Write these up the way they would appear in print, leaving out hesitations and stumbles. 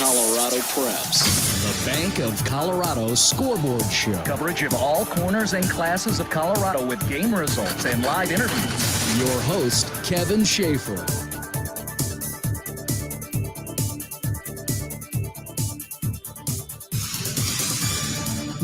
Colorado Preps. The Bank of Colorado Scoreboard Show. Coverage of all corners and classes of Colorado with game results and live interviews. Your host, Kevin Schaefer.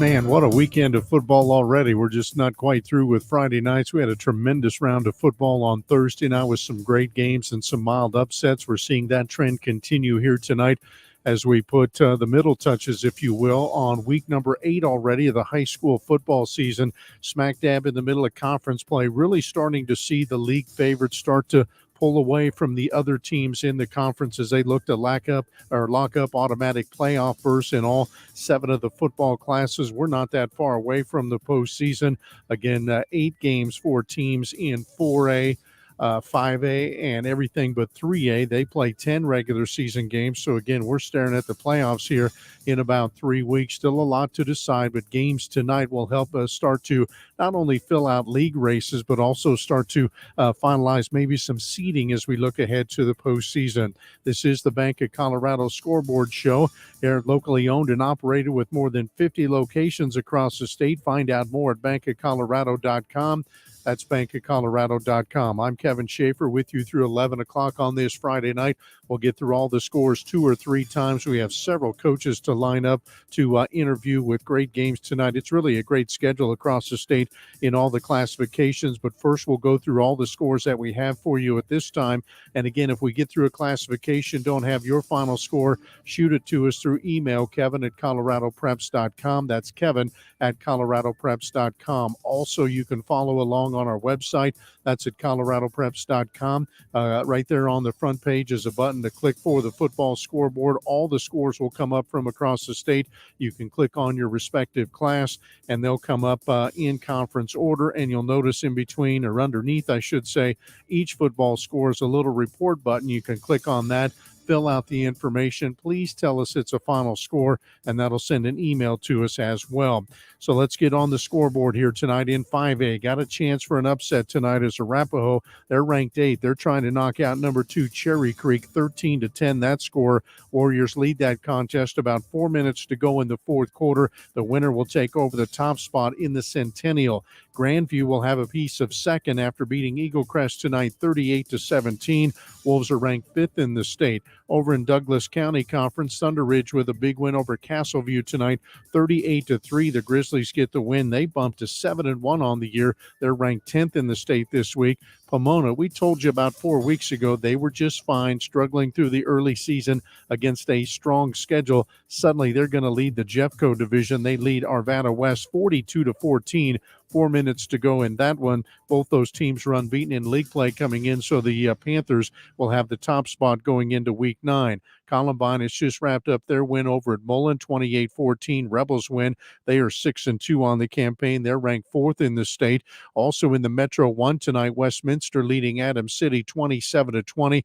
Man, what a weekend of football already. We're just not quite through with Friday nights. We had a tremendous round of football on Thursday night with some great games and some mild upsets. We're seeing that trend continue here tonight as we put the middle touches, if you will, on week number 8 already of the high school football season. Smack dab in the middle of conference play, really starting to see the league favorites start to pull away from the other teams in the conference as they look to lock up automatic playoff berths in all 7 of the football classes. We're not that far away from the postseason. Again, 8 games for teams in 4A. 5A and everything but 3A. They play 10 regular season games. So, again, we're staring at the playoffs here in about 3 weeks. Still a lot to decide, but games tonight will help us start to not only fill out league races, but also start to finalize maybe some seeding as we look ahead to the postseason. This is the Bank of Colorado Scoreboard Show. They're locally owned and operated with more than 50 locations across the state. Find out more at bankofcolorado.com. That's bankofcolorado.com. I'm Kevin Schaefer with you through 11 o'clock on this Friday night. We'll get through all the scores 2 or 3 times. We have several coaches to line up to interview with great games tonight. It's really a great schedule across the state in all the classifications. But first, we'll go through all the scores that we have for you at this time. And again, if we get through a classification, don't have your final score, shoot it to us through email, kevin@coloradopreps.com. That's kevin@coloradopreps.com. Also, you can follow along on our website. That's at coloradopreps.com. Right there on the front page is a button to click for the football scoreboard. All the scores will come up from across the state. You can click on your respective class, and they'll come up in conference order. And you'll notice in between, or underneath, I should say, each football score is a little report button. You can click on that, fill out the information. Please tell us it's a final score, and that'll send an email to us as well. So let's get on the scoreboard here tonight in 5A. Got a chance for an upset tonight as Arapahoe. They're ranked 8. They're trying to knock out number 2 Cherry Creek, 13-10 that score. Warriors lead that contest. About 4 minutes to go in the fourth quarter. The winner will take over the top spot in the Centennial. Grandview will have a piece of second after beating Eagle Crest tonight 38-17. Wolves are ranked 5th in the state. Over in Douglas County Conference, Thunder Ridge with a big win over Castleview tonight, 38-3. The Grizzlies get the win. They bumped to 7-1 on the year. They're ranked 10th in the state this week. Pomona, we told you about 4 weeks ago, they were just fine, struggling through the early season against a strong schedule. Suddenly, they're going to lead the Jeffco division. They lead Arvada West 42-14. 4 minutes to go in that one. Both those teams are unbeaten in league play coming in, so the Panthers will have the top spot going into week 9. Columbine has just wrapped up their win over at Mullen, 28-14. Rebels win. They are 6-2 on the campaign. They're ranked 4th in the state. Also in the Metro 1 tonight, Westminster leading Adams City 27-20.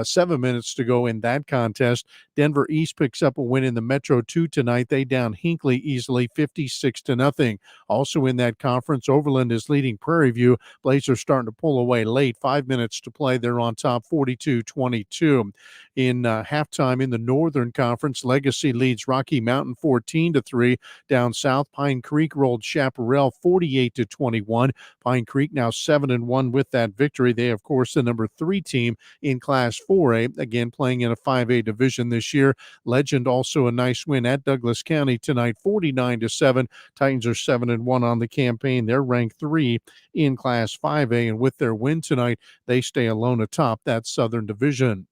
7 minutes to go in that contest. Denver East picks up a win in the Metro 2 tonight. They down Hinckley easily 56-0. Also in that conference, Overland is leading Prairie View. Blazers starting to pull away late. 5 minutes to play. They're on top 42-22. In halftime in the Northern Conference, Legacy leads Rocky Mountain 14-3. Down south, Pine Creek rolled Chaparral 48-21. Pine Creek now 7-1 with that victory. They, of course, the number 3 team in Class 4A, again playing in a 5A division this year. Legend also a nice win at Douglas County tonight, 49-7. Titans are 7-1 on the campaign. They're ranked 3 in Class 5A, and with their win tonight, they stay alone atop that Southern Division.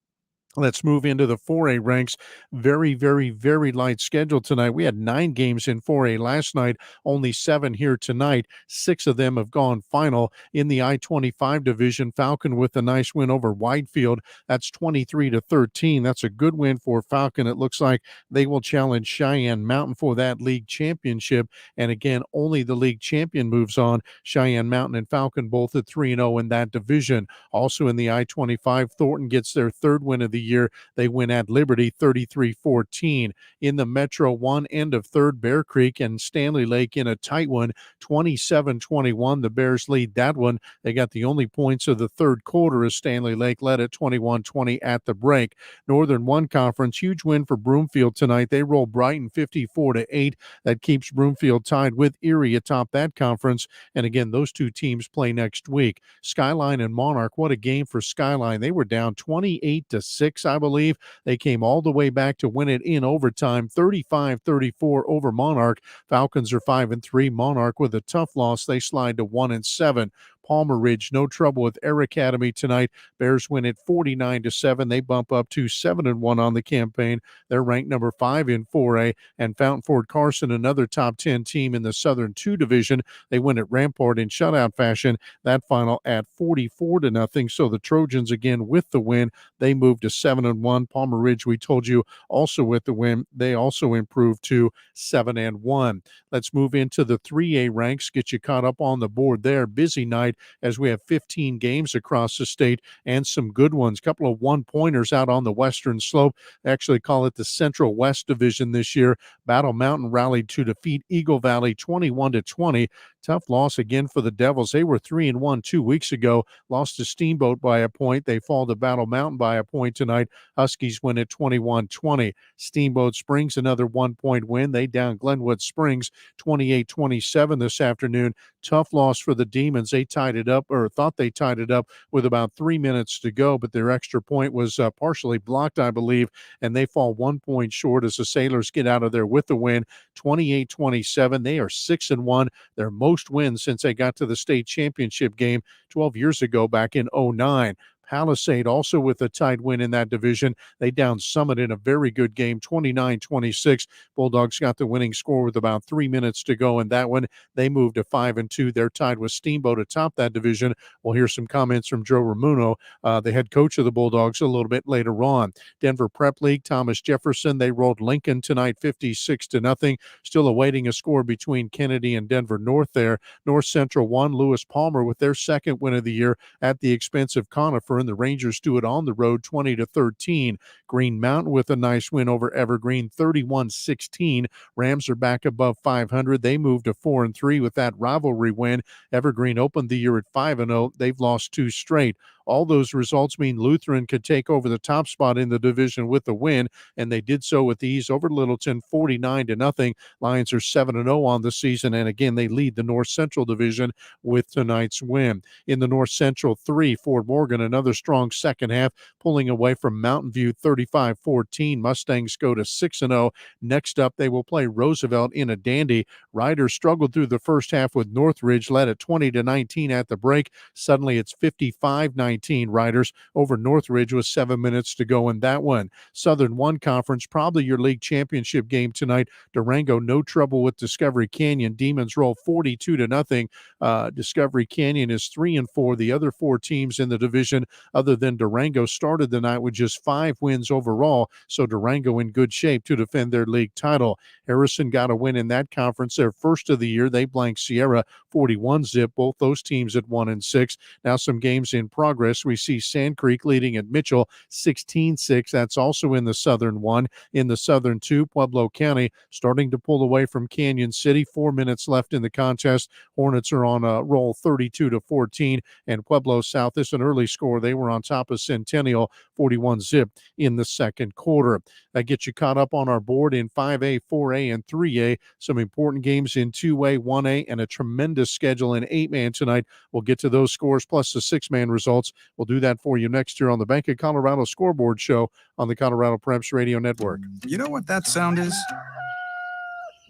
Let's move into the 4A ranks. Very, very, very light schedule tonight. We had 9 games in 4A last night, only 7 here tonight. 6 of them have gone final. In the I-25 division, Falcon with a nice win over Whitefield. That's 23-13. That's a good win for Falcon. It looks like they will challenge Cheyenne Mountain for that league championship. And again, only the league champion moves on. Cheyenne Mountain and Falcon both at 3-0 in that division. Also in the I-25, Thornton gets their 3rd win of the year. They win at Liberty 33-14. In the Metro 1 end of third, Bear Creek and Stanley Lake in a tight one, 27-21. The Bears lead that one. They got the only points of the third quarter as Stanley Lake led at 21-20 at the break. Northern 1 Conference, huge win for Broomfield tonight. They roll Brighton 54-8. That keeps Broomfield tied with Erie atop that conference. And again, those two teams play next week. Skyline and Monarch, what a game for Skyline. They were down 28-6, I believe. They came all the way back to win it in overtime, 35-34 over Monarch. Falcons are 5-3. Monarch with a tough loss. They slide to 1-7. Palmer Ridge, no trouble with Air Academy tonight. Bears win it 49-7. They bump up to 7-1 on the campaign. They're ranked number 5 in 4A. And Fountain Ford Carson, another top 10 team in the Southern 2 division. They win at Rampart in shutout fashion. That final at 44-0. So the Trojans again with the win. They move to 7-1. Palmer Ridge, we told you, also with the win. They also improved to 7-1. Let's move into the 3A ranks. Get you caught up on the board there. Busy night as we have 15 games across the state and some good ones. A couple of one-pointers out on the western slope. They actually call it the Central West Division this year. Battle Mountain rallied to defeat Eagle Valley 21-20. Tough loss again for the Devils. They were 3-1 2 weeks ago. Lost to Steamboat by a point. They fall to Battle Mountain by a point tonight. Huskies win at 21-20. Steamboat Springs, another 1-point win. They down Glenwood Springs 28-27 this afternoon. Tough loss for the Demons. They tied it up, or thought they tied it up with about 3 minutes to go, but their extra point was partially blocked, I believe, and they fall 1 point short as the Sailors get out of there with the win, 28-27. They are 6-1. Their most wins since they got to the state championship game 12 years ago back in 2009. Palisade also with a tight win in that division. They down Summit in a very good game, 29-26. Bulldogs got the winning score with about 3 minutes to go in that one. They moved to 5-2. They're tied with Steamboat atop that division. We'll hear some comments from Joe Ramuno, the head coach of the Bulldogs, a little bit later on. Denver Prep League, Thomas Jefferson, they rolled Lincoln tonight 56-0. Still awaiting a score between Kennedy and Denver North there. North Central 1, Lewis Palmer with their second win of the year at the expense of Conifer, and the Rangers do it on the road 20-13. Green Mountain with a nice win over Evergreen 31-16. Rams are back above 500. They move to 4-3 with that rivalry win. Evergreen opened the year at 5-0. They've lost 2 straight. All those results mean Lutheran could take over the top spot in the division with the win, and they did so with ease over Littleton 49-0. Lions are 7-0 on the season, and again, they lead the North Central Division with tonight's win. In the North Central 3, Fort Morgan, another strong second half, pulling away from Mountain View 35-14. Mustangs go to 6-0. Next up, they will play Roosevelt in a dandy. Riders struggled through the first half with Northridge, led at 20-19 at the break. Suddenly, it's 55-19 Riders over Northridge with 7 minutes to go in that one. Southern 1 Conference, probably your league championship game tonight. Durango, no trouble with Discovery Canyon. Demons roll 42-0. Discovery Canyon is 3-4. The other 4 teams in the division, other than Durango, started the night with just 5 wins overall, so Durango in good shape to defend their league title. Harrison got a win in that conference, their first of the year. They blanked Sierra 41-0. Both those teams at 1-6. Now some games in progress. We see Sand Creek leading at Mitchell 16-6. That's also in the Southern 1. In the Southern 2, Pueblo County starting to pull away from Canyon City. 4 minutes left in the contest. Hornets are on a roll 32-14, and Pueblo South is an early score. They were on top of Centennial 41-0 in the second quarter. That gets you caught up on our board in 5A, 4A, and 3A. Some important games in 2A, 1A, and a tremendous schedule in 8-man tonight. We'll get to those scores plus the 6-man results. We'll do that for you next year on the Bank of Colorado Scoreboard Show on the Colorado Preps Radio Network. You know what that sound is?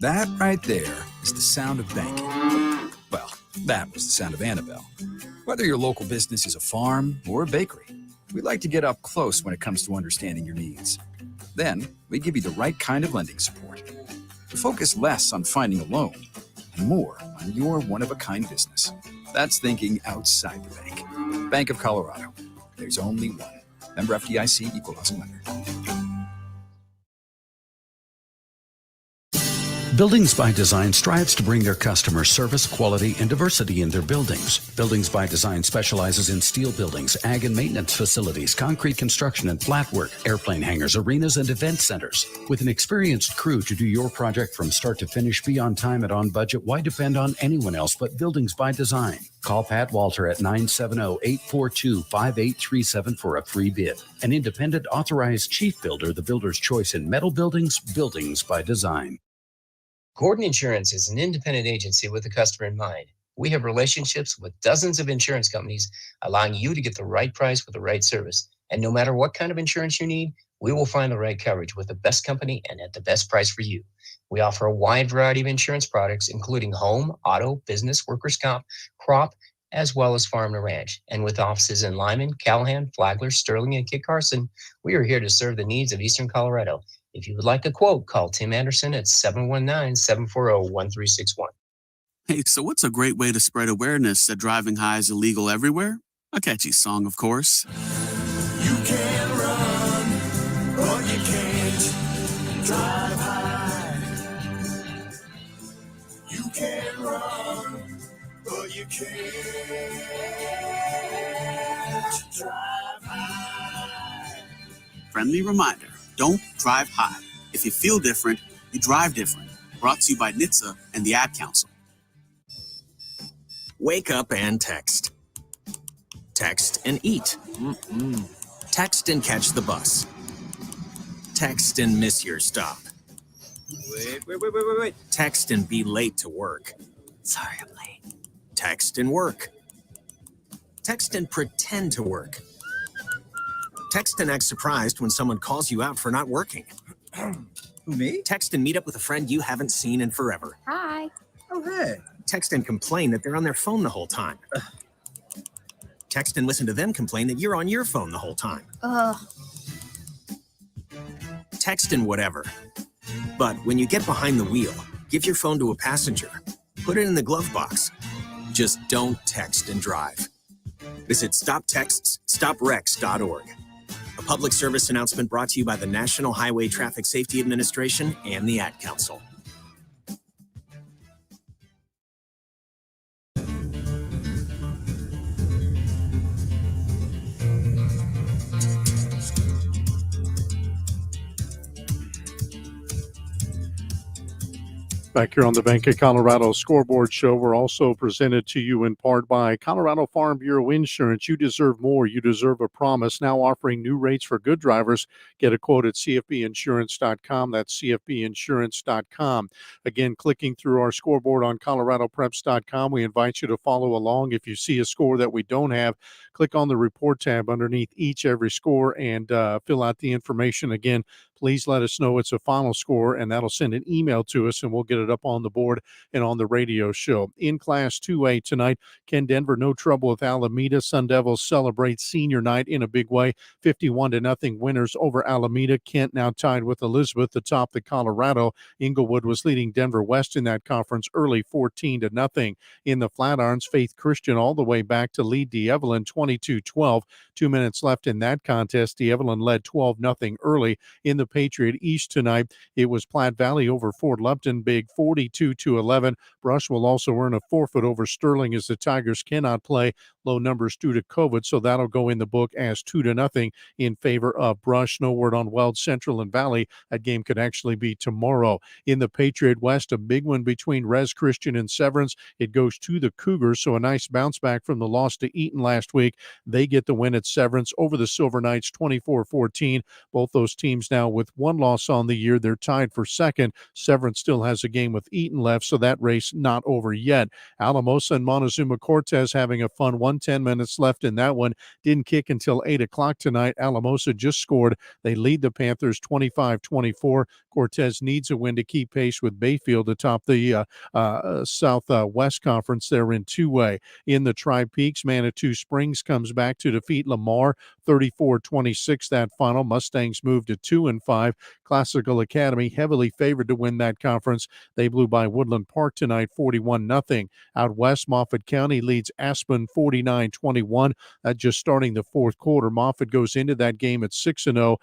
That right there is the sound of banking. Well, that was the sound of Annabelle. Whether your local business is a farm or a bakery, we'd like to get up close when it comes to understanding your needs. Then we give you the right kind of lending support. To focus less on finding a loan and more on your one-of-a-kind business. That's thinking outside the bank. Bank of Colorado. There's only one. Member FDIC, Equal Housing Lender. Buildings by Design strives to bring their customers service, quality, and diversity in their buildings. Buildings by Design specializes in steel buildings, ag and maintenance facilities, concrete construction and flat work, airplane hangars, arenas, and event centers. With an experienced crew to do your project from start to finish, be on time and on budget, why depend on anyone else but Buildings by Design? Call Pat Walter at 970-842-5837 for a free bid. An independent authorized chief builder, the builder's choice in metal buildings, Buildings by Design. Gordon Insurance is an independent agency with the customer in mind. We have relationships with dozens of insurance companies, allowing you to get the right price with the right service. And no matter what kind of insurance you need, we will find the right coverage with the best company and at the best price for you. We offer a wide variety of insurance products, including home, auto, business, workers' comp, crop, as well as farm and ranch. And with offices in Lyman, Callahan, Flagler, Sterling, and Kit Carson, we are here to serve the needs of Eastern Colorado. If you would like a quote, call Tim Anderson at 719-740-1361. Hey, so what's a great way to spread awareness that driving high is illegal everywhere? A catchy song, of course. You can run, but you can't drive high. You can run, but you can't drive high. Friendly reminder, don't drive high. If you feel different, you drive different. Brought to you by NHTSA and the Ad Council. Wake up and text. Text and eat. Text and catch the bus. Text and miss your stop. Wait. Text and be late to work. Sorry, I'm late. Text and work. Text and pretend to work. Text and act surprised when someone calls you out for not working. Me? Text and meet up with a friend you haven't seen in forever. Hi. Oh, hey. Text and complain that they're on their phone the whole time. Text and listen to them complain that you're on your phone the whole time. Ugh. Text and whatever. But when you get behind the wheel, give your phone to a passenger. Put it in the glove box. Just don't text and drive. Visit StopTextsStopWrecks.org. A public service announcement brought to you by the National Highway Traffic Safety Administration and the Ad Council. Back here on the Bank of Colorado Scoreboard Show, we're also presented to you in part by Colorado Farm Bureau Insurance. You deserve more. You deserve a promise. Now offering new rates for good drivers. Get a quote at cfbinsurance.com. That's cfbinsurance.com. Again, clicking through our scoreboard on coloradopreps.com, we invite you to follow along. If you see a score that we don't have, click on the report tab underneath every score and fill out the information. Again, please let us know it's a final score, and that'll send an email to us, and we'll get it up on the board and on the radio show. In Class 2A tonight, Ken Denver, no trouble with Alameda. Sun Devils celebrate senior night in a big way. 51-0 winners over Alameda. Kent now tied with Elizabeth atop the Colorado. Inglewood was leading Denver West in that conference early, 14-0. In the Flatirons, Faith Christian all the way back to lead D'Evelyn 22-12. 2 minutes left in that contest. D'Evelyn led 12-0 early. In the Patriot East tonight, it was Platte Valley over Fort Lupton, big 42-11. Brush will also earn a forfeit over Sterling as the Tigers cannot play. Low numbers due to COVID, so that'll go in the book as 2-0 in favor of Brush. No word on Weld Central and Valley. That game could actually be tomorrow. In the Patriot West, a big one between Res Christian and Severance. It goes to the Cougars, so a nice bounce back from the loss to Eaton last week. They get the win at Severance over the Silver Knights 24-14. Both those teams now with one loss on the year. They're tied for second. Severance still has a game with Eaton left, so that race not over yet. Alamosa and Montezuma Cortez having a fun one. 10 minutes left in that one. Didn't kick until 8 o'clock tonight. Alamosa just scored. They lead the Panthers 25-24. Cortez needs a win to keep pace with Bayfield atop the Southwest Conference there in 2A. In the Tri-Peaks, Manitou Springs comes back to defeat Lamar 34-26 that final. Mustangs moved to 2-4 5. Classical Academy heavily favored to win that conference. They blew by Woodland Park tonight 41-0. Out west, Moffat County leads Aspen 49-21. That's just starting the fourth quarter. Moffat goes into that game at 6-0.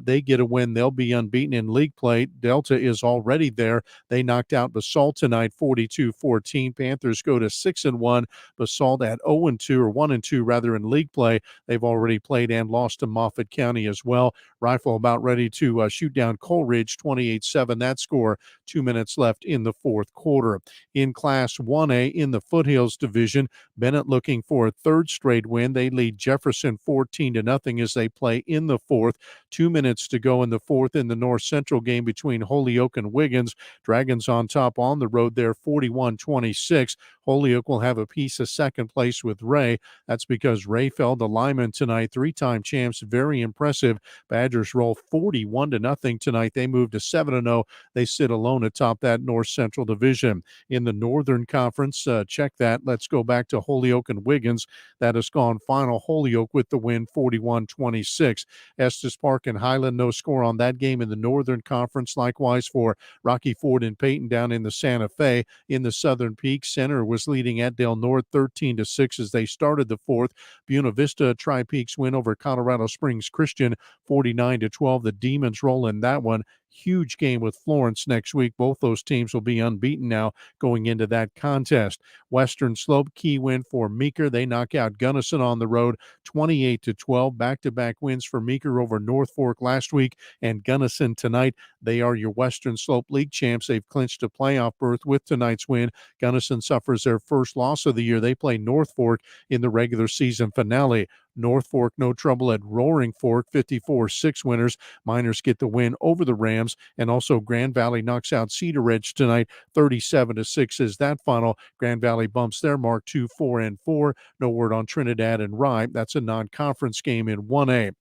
They get a win. They'll be unbeaten in league play. Delta is already there. They knocked out Basalt tonight 42-14. Panthers go to 6-1. Basalt at 0-2 or 1-2 rather in league play. They've already played and lost to Moffat County as well. Rifle about ready to shoot down Coleridge 28-7. That score, 2 minutes left in the fourth quarter. In Class 1A in the Foothills Division, Bennett looking for a third straight win. They lead Jefferson 14-0 as they play in the fourth. 2 minutes to go in the fourth in the North Central game between Holyoke and Wiggins. Dragons on top on the road there 41-26. Holyoke will have a piece of second place with Ray. That's because Ray fell to Lyman tonight. Three-time champs, very impressive. Badgers roll 41-0 tonight. They move to 7-0. They sit alone atop that North Central division. In the Northern Conference, check that. Let's go back to Holyoke and Wiggins. That has gone final. Holyoke with the win 41-26. Estes Park and Highland, no score on that game in the Northern Conference. Likewise for Rocky Ford and Peyton down in the Santa Fe. In the Southern Peak, Center was leading at Del Norte 13-6 as they started the fourth. Buena Vista Tri-Peaks win over Colorado Springs Christian 49-12. The Demons roll in that one. Huge game with Florence next week. Both those teams will be unbeaten now going into that contest. Western Slope, key win for Meeker. They knock out Gunnison on the road 28-12. Back-to-back wins for Meeker over North Fork last week and Gunnison tonight. They are your Western Slope League champs. They've clinched a playoff berth with tonight's win. Gunnison suffers their first loss of the year. They play North Fork in the regular season finale. North Fork, no trouble at Roaring Fork, 54-6 winners. Miners get the win over the Rams, and also Grand Valley knocks out Cedar Ridge tonight, 37-6 is that final. Grand Valley bumps their mark to 4-4. No word on Trinidad and Rye. That's a non-conference game in 1A.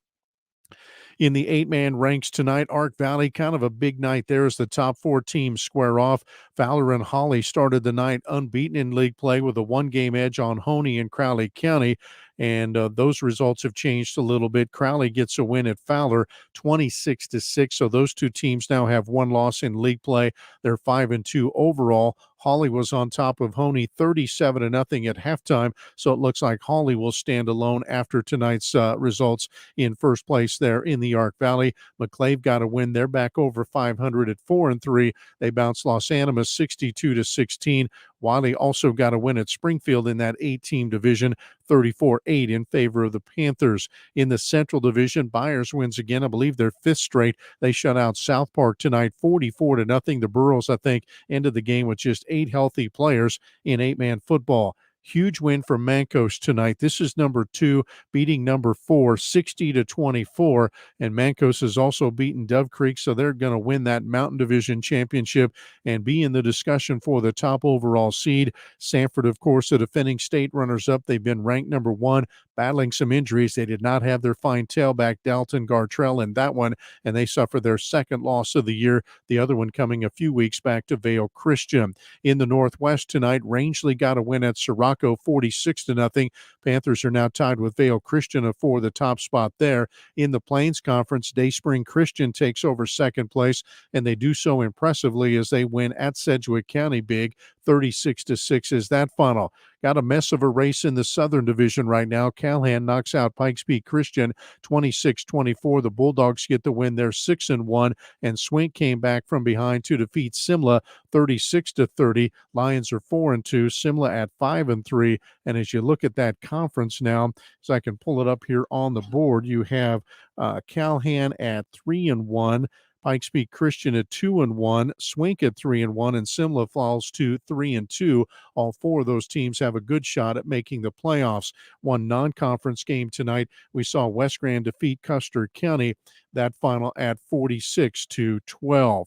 In the 8-man ranks tonight, Ark Valley, kind of a big night there as the top four teams square off. Fowler and Holly started the night unbeaten in league play with a one-game edge on Honey and Crowley County. And those results have changed a little bit. Crowley gets a win at Fowler, 26-6. So those two teams now have one loss in league play. They're 5-2 overall. Holly was on top of Honey 37-0 at halftime. So it looks like Holly will stand alone after tonight's results in first place there in the Ark Valley. McClave got a win. They're back over 500 at 4-3. They bounced Los Animas 62-16. Wiley also got a win at Springfield in that 8-team division, 34-8 in favor of the Panthers. In the Central Division, Byers wins again. I believe their fifth straight. They shut out South Park tonight, 44-0. The Burros, I think, ended the game with just 8 healthy players in 8-man football. Huge win for Mancos tonight. This is number 2, beating number 4, 60-24. And Mancos has also beaten Dove Creek, so they're going to win that Mountain Division championship and be in the discussion for the top overall seed. Sanford, of course, the defending state runners-up. They've been ranked number 1, battling some injuries. They did not have their fine tailback, Dalton Gartrell, in that one, and they suffered their second loss of the year. The other one coming a few weeks back to Vale Christian. In the Northwest tonight, Rangeley got a win at Sirocco, 46-0. Panthers are now tied with Vale Christian for the top spot there. In the Plains Conference, Dayspring Christian takes over second place, and they do so impressively as they win at Sedgwick County big, 36-6 is that final. Got a mess of a race in the Southern Division right now. Calhan knocks out Pikes Peak Christian 26-24. The Bulldogs get the win. They're 6-1, and Swink came back from behind to defeat Simla 36-30. Lions are 4-2. Simla at 5-3. And as you look at that conference now, so I can pull it up here on the board, you have Calhan at 3-1. Pikes Peak Christian at 2-1, Swink at 3-1, and Simla falls to 3-2. All four of those teams have a good shot at making the playoffs. One non-conference game tonight, we saw West Grand defeat Custer County, that final at 46-12.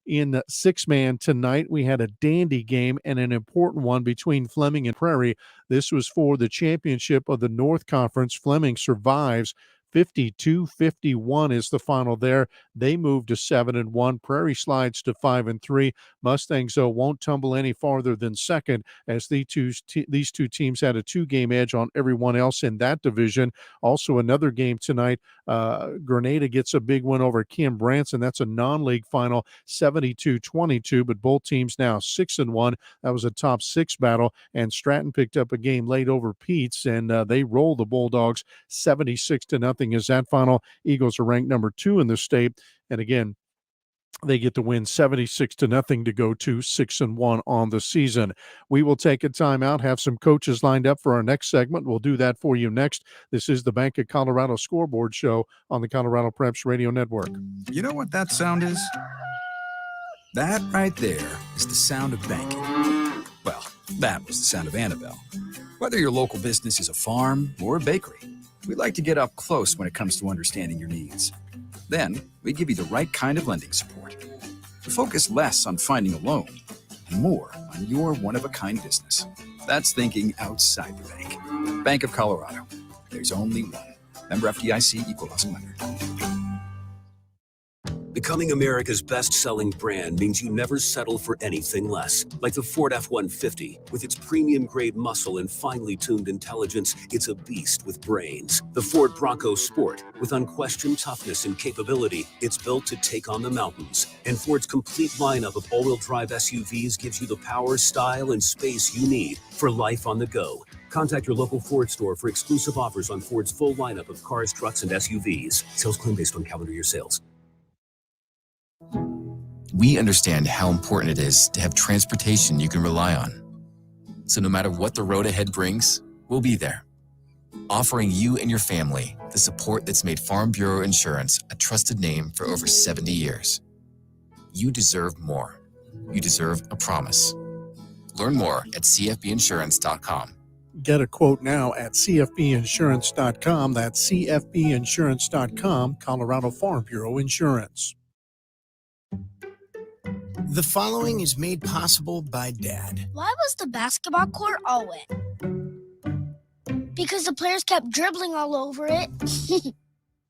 In the 6-man tonight, we had a dandy game and an important one between Fleming and Prairie. This was for the championship of the North Conference. Fleming survives. 52-51 is the final there. They move to 7-1. Prairie slides to 5-3. Mustangs, though, won't tumble any farther than second as these two teams had a 2-game edge on everyone else in that division. Also another game tonight, Grenada gets a big win over Kim Branson. That's a non-league final, 72-22, but both teams now 6-1. That was a top 6 battle, and Stratton picked up a game late over Pete's, and they rolled the Bulldogs 76-0 as that final. Eagles are ranked number 2 in the state, and again, they get the win 76-0 to go to 6-1 on the season. We will take a timeout, have some coaches lined up for our next segment. We'll do that for you next. This is the Bank of Colorado Scoreboard Show on the Colorado Preps Radio Network. You know what that sound is? That right there is the sound of banking. Well, that was the sound of Annabelle. Whether your local business is a farm or a bakery, we like to get up close when it comes to understanding your needs. Then, we give you the right kind of lending support. We focus less on finding a loan and more on your one-of-a-kind business. That's thinking outside the bank. Bank of Colorado. There's only one. Member FDIC, Equal Housing Lender. Becoming America's best-selling brand means you never settle for anything less. Like the Ford F-150. With its premium-grade muscle and finely tuned intelligence, it's a beast with brains. The Ford Bronco Sport. With unquestioned toughness and capability, it's built to take on the mountains. And Ford's complete lineup of all-wheel drive SUVs gives you the power, style, and space you need for life on the go. Contact your local Ford store for exclusive offers on Ford's full lineup of cars, trucks, and SUVs. Sales claim based on calendar year sales. We understand how important it is to have transportation you can rely on. So no matter what the road ahead brings, we'll be there, offering you and your family the support that's made Farm Bureau Insurance a trusted name for over 70 years. You deserve more. You deserve a promise. Learn more at cfbinsurance.com. Get a quote now at cfbinsurance.com. That's cfbinsurance.com, Colorado Farm Bureau Insurance. The following is made possible by Dad. Why was the basketball court all wet? Because the players kept dribbling all over it.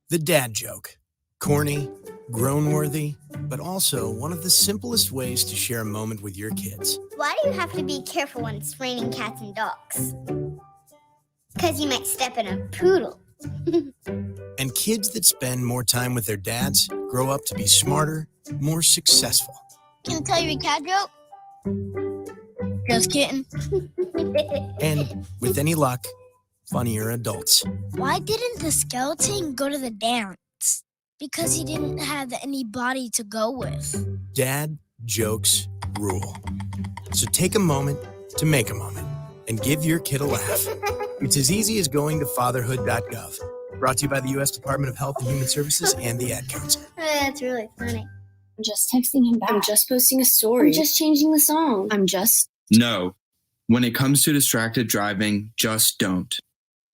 The dad joke. Corny, grown-worthy, but also one of the simplest ways to share a moment with your kids. Why do you have to be careful when it's raining cats and dogs? Because you might step in a poodle. And kids that spend more time with their dads grow up to be smarter, more successful. Can I tell you a cat joke? Just kidding. And with any luck, funnier adults. Why didn't the skeleton go to the dance? Because he didn't have anybody to go with. Dad jokes rule. So take a moment to make a moment and give your kid a laugh. It's as easy as going to fatherhood.gov. Brought to you by the U.S. Department of Health and Human Services and the Ad Council. That's really funny. I'm just texting him back. I'm just posting a story. I'm just changing the song. I'm just... No. When it comes to distracted driving, just don't.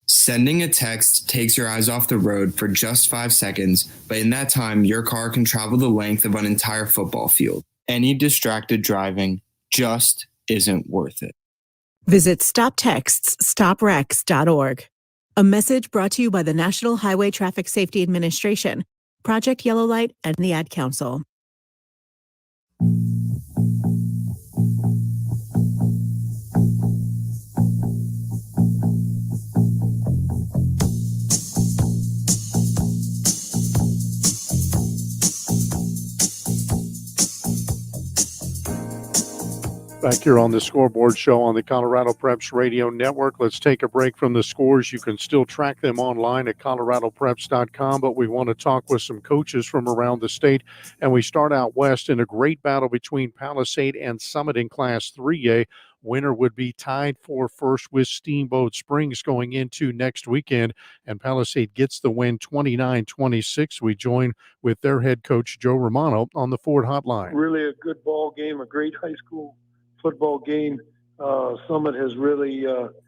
Sending a text takes your eyes off the road for just 5 seconds, but in that time, your car can travel the length of an entire football field. Any distracted driving just isn't worth it. Visit StopTextsStopWrecks.org. A message brought to you by the National Highway Traffic Safety Administration, Project Yellow Light, and the Ad Council. Back here on the Scoreboard Show on the Colorado Preps Radio Network. Let's take a break from the scores. You can still track them online at coloradopreps.com, but we want to talk with some coaches from around the state. And we start out west in a great battle between Palisade and Summit in Class 3A. Winner would be tied for first with Steamboat Springs going into next weekend, and Palisade gets the win 29-26. We join with their head coach, Joe Romano, on the Ford Hotline. Really a good ball game, a great high school football game. Summit has really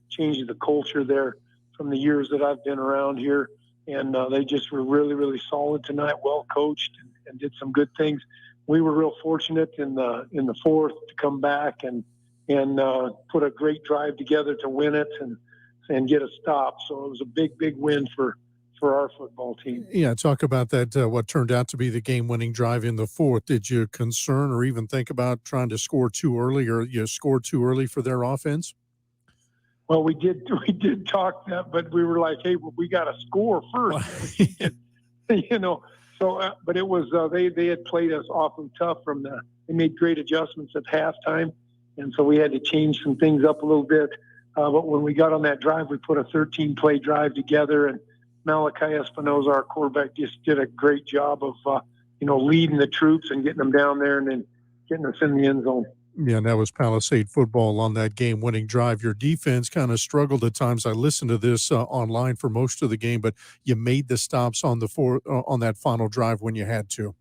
changed the culture there from the years that I've been around here, and they just were really, really solid tonight, well coached, and did some good things. We were real fortunate in the fourth to come back and put a great drive together to win it and get a stop. So it was a big win for our football team. Yeah, talk about that, what turned out to be the game-winning drive in the fourth. Did you concern or even think about trying to score too early, or you scored too early for their offense? Well, we did talk that, but we were like, hey, well, we got to score first. you know. So, but it was they had played us awfully tough they made great adjustments at halftime, and so we had to change some things up a little bit. But when we got on that drive, we put a 13-play drive together, and Malachi Espinoza, our quarterback, just did a great job of leading the troops and getting them down there and then getting us in the end zone. Yeah, and that was Palisade football on that game-winning drive. Your defense kind of struggled at times. I listened to this online for most of the game, but you made the stops on on that final drive when you had to.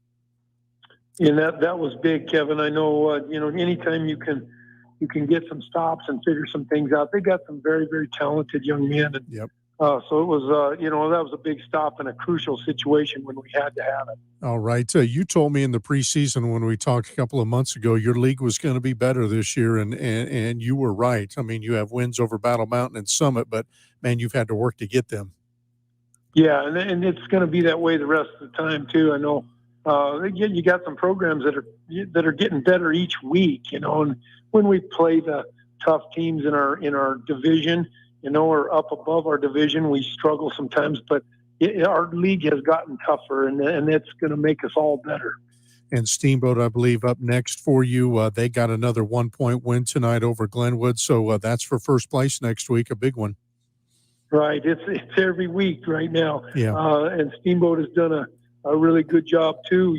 And that was big, Kevin. I know, anytime you can get some stops and figure some things out. They got some very, very talented young men. And, yep. So it was, that was a big stop in a crucial situation when we had to have it. All right. You told me in the preseason when we talked a couple of months ago, your league was going to be better this year, and you were right. I mean, you have wins over Battle Mountain and Summit, but, man, you've had to work to get them. Yeah, and it's going to be that way the rest of the time, too. I know you got some programs that are getting better each week, and when we play the tough teams in our division, or up above our division, we struggle sometimes, but our league has gotten tougher, and it's going to make us all better. And Steamboat, I believe, up next for you. They got another 1-point win tonight over Glenwood, so that's for first place next week, a big one. Right, it's every week right now. Yeah. And Steamboat has done a really good job too.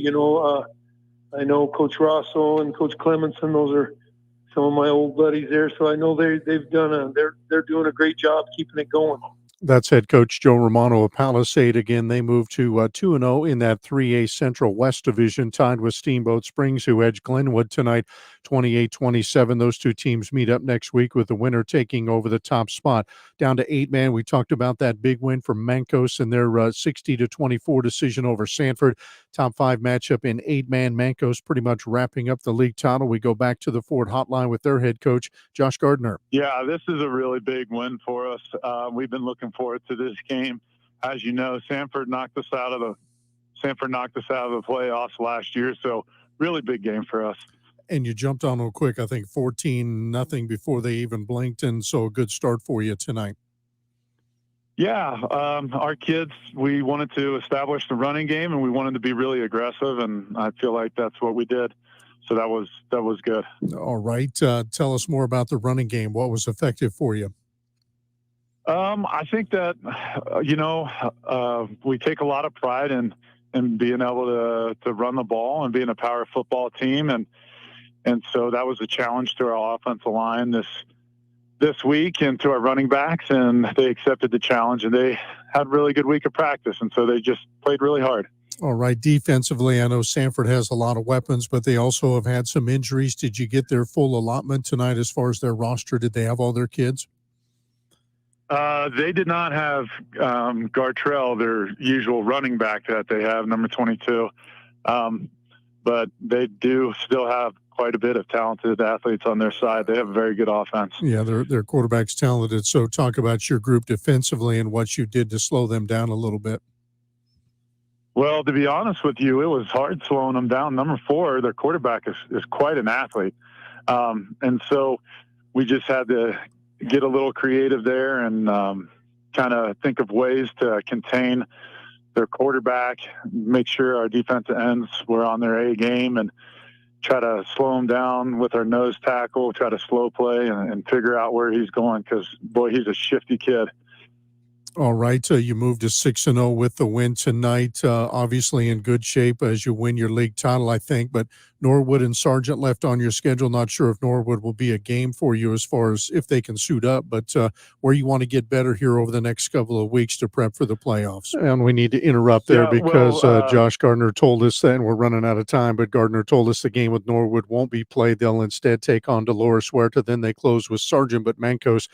I know Coach Rosso and Coach Clemenson; those are some of my old buddies there. So I know they're doing a great job keeping it going. That's head coach Joe Romano of Palisade. Again, they moved to 2-0 in that 3A Central West Division, tied with Steamboat Springs, who edged Glenwood tonight 28-27. Those two teams meet up next week with the winner taking over the top spot. Down to 8-man, we talked about that big win for Mancos and their 60-24 decision over Sanford. Top 5 matchup in 8-man. Mancos pretty much wrapping up the league title. We go back to the Ford Hotline with their head coach, Josh Gardner. Yeah, this is a really big win for us. We've been looking forward to this game. As you know, Sanford knocked us out of the playoffs last year, so really big game for us. And you jumped on them quick, I think 14-0 before they even blinked, and so a good start for you tonight. Yeah, our kids, we wanted to establish the running game, and we wanted to be really aggressive, and I feel like that's what we did. So that was good. All right. Tell us more about the running game. What was effective for you? I think that, we take a lot of pride in being able to run the ball and being a power football team. And so that was a challenge to our offensive line this week and to our running backs, and they accepted the challenge, and they had a really good week of practice. And so they just played really hard. All right. Defensively, I know Sanford has a lot of weapons, but they also have had some injuries. Did you get their full allotment tonight as far as their roster? Did they have all their kids? They did not have Gartrell, their usual running back that they have, number 22. But they do still have quite a bit of talented athletes on their side. They have a very good offense. Yeah, their quarterback's talented. So talk about your group defensively and what you did to slow them down a little bit. Well, to be honest with you, it was hard slowing them down. Number 4, their quarterback is quite an athlete. And so we just had to get a little creative there and kind of think of ways to contain their quarterback, make sure our defensive ends were on their A game, and try to slow him down with our nose tackle, try to slow play and figure out where he's going because, boy, he's a shifty kid. All right. You moved to 6-0 with the win tonight. Obviously in good shape as you win your league title, I think. But Norwood and Sargent left on your schedule. Not sure if Norwood will be a game for you as far as if they can suit up, but where you want to get better here over the next couple of weeks to prep for the playoffs. And we need to interrupt there because Josh Gardner told us that, and we're running out of time, but Gardner told us the game with Norwood won't be played. They'll instead take on Dolores Huerta. Then they close with Sargent, but Mancos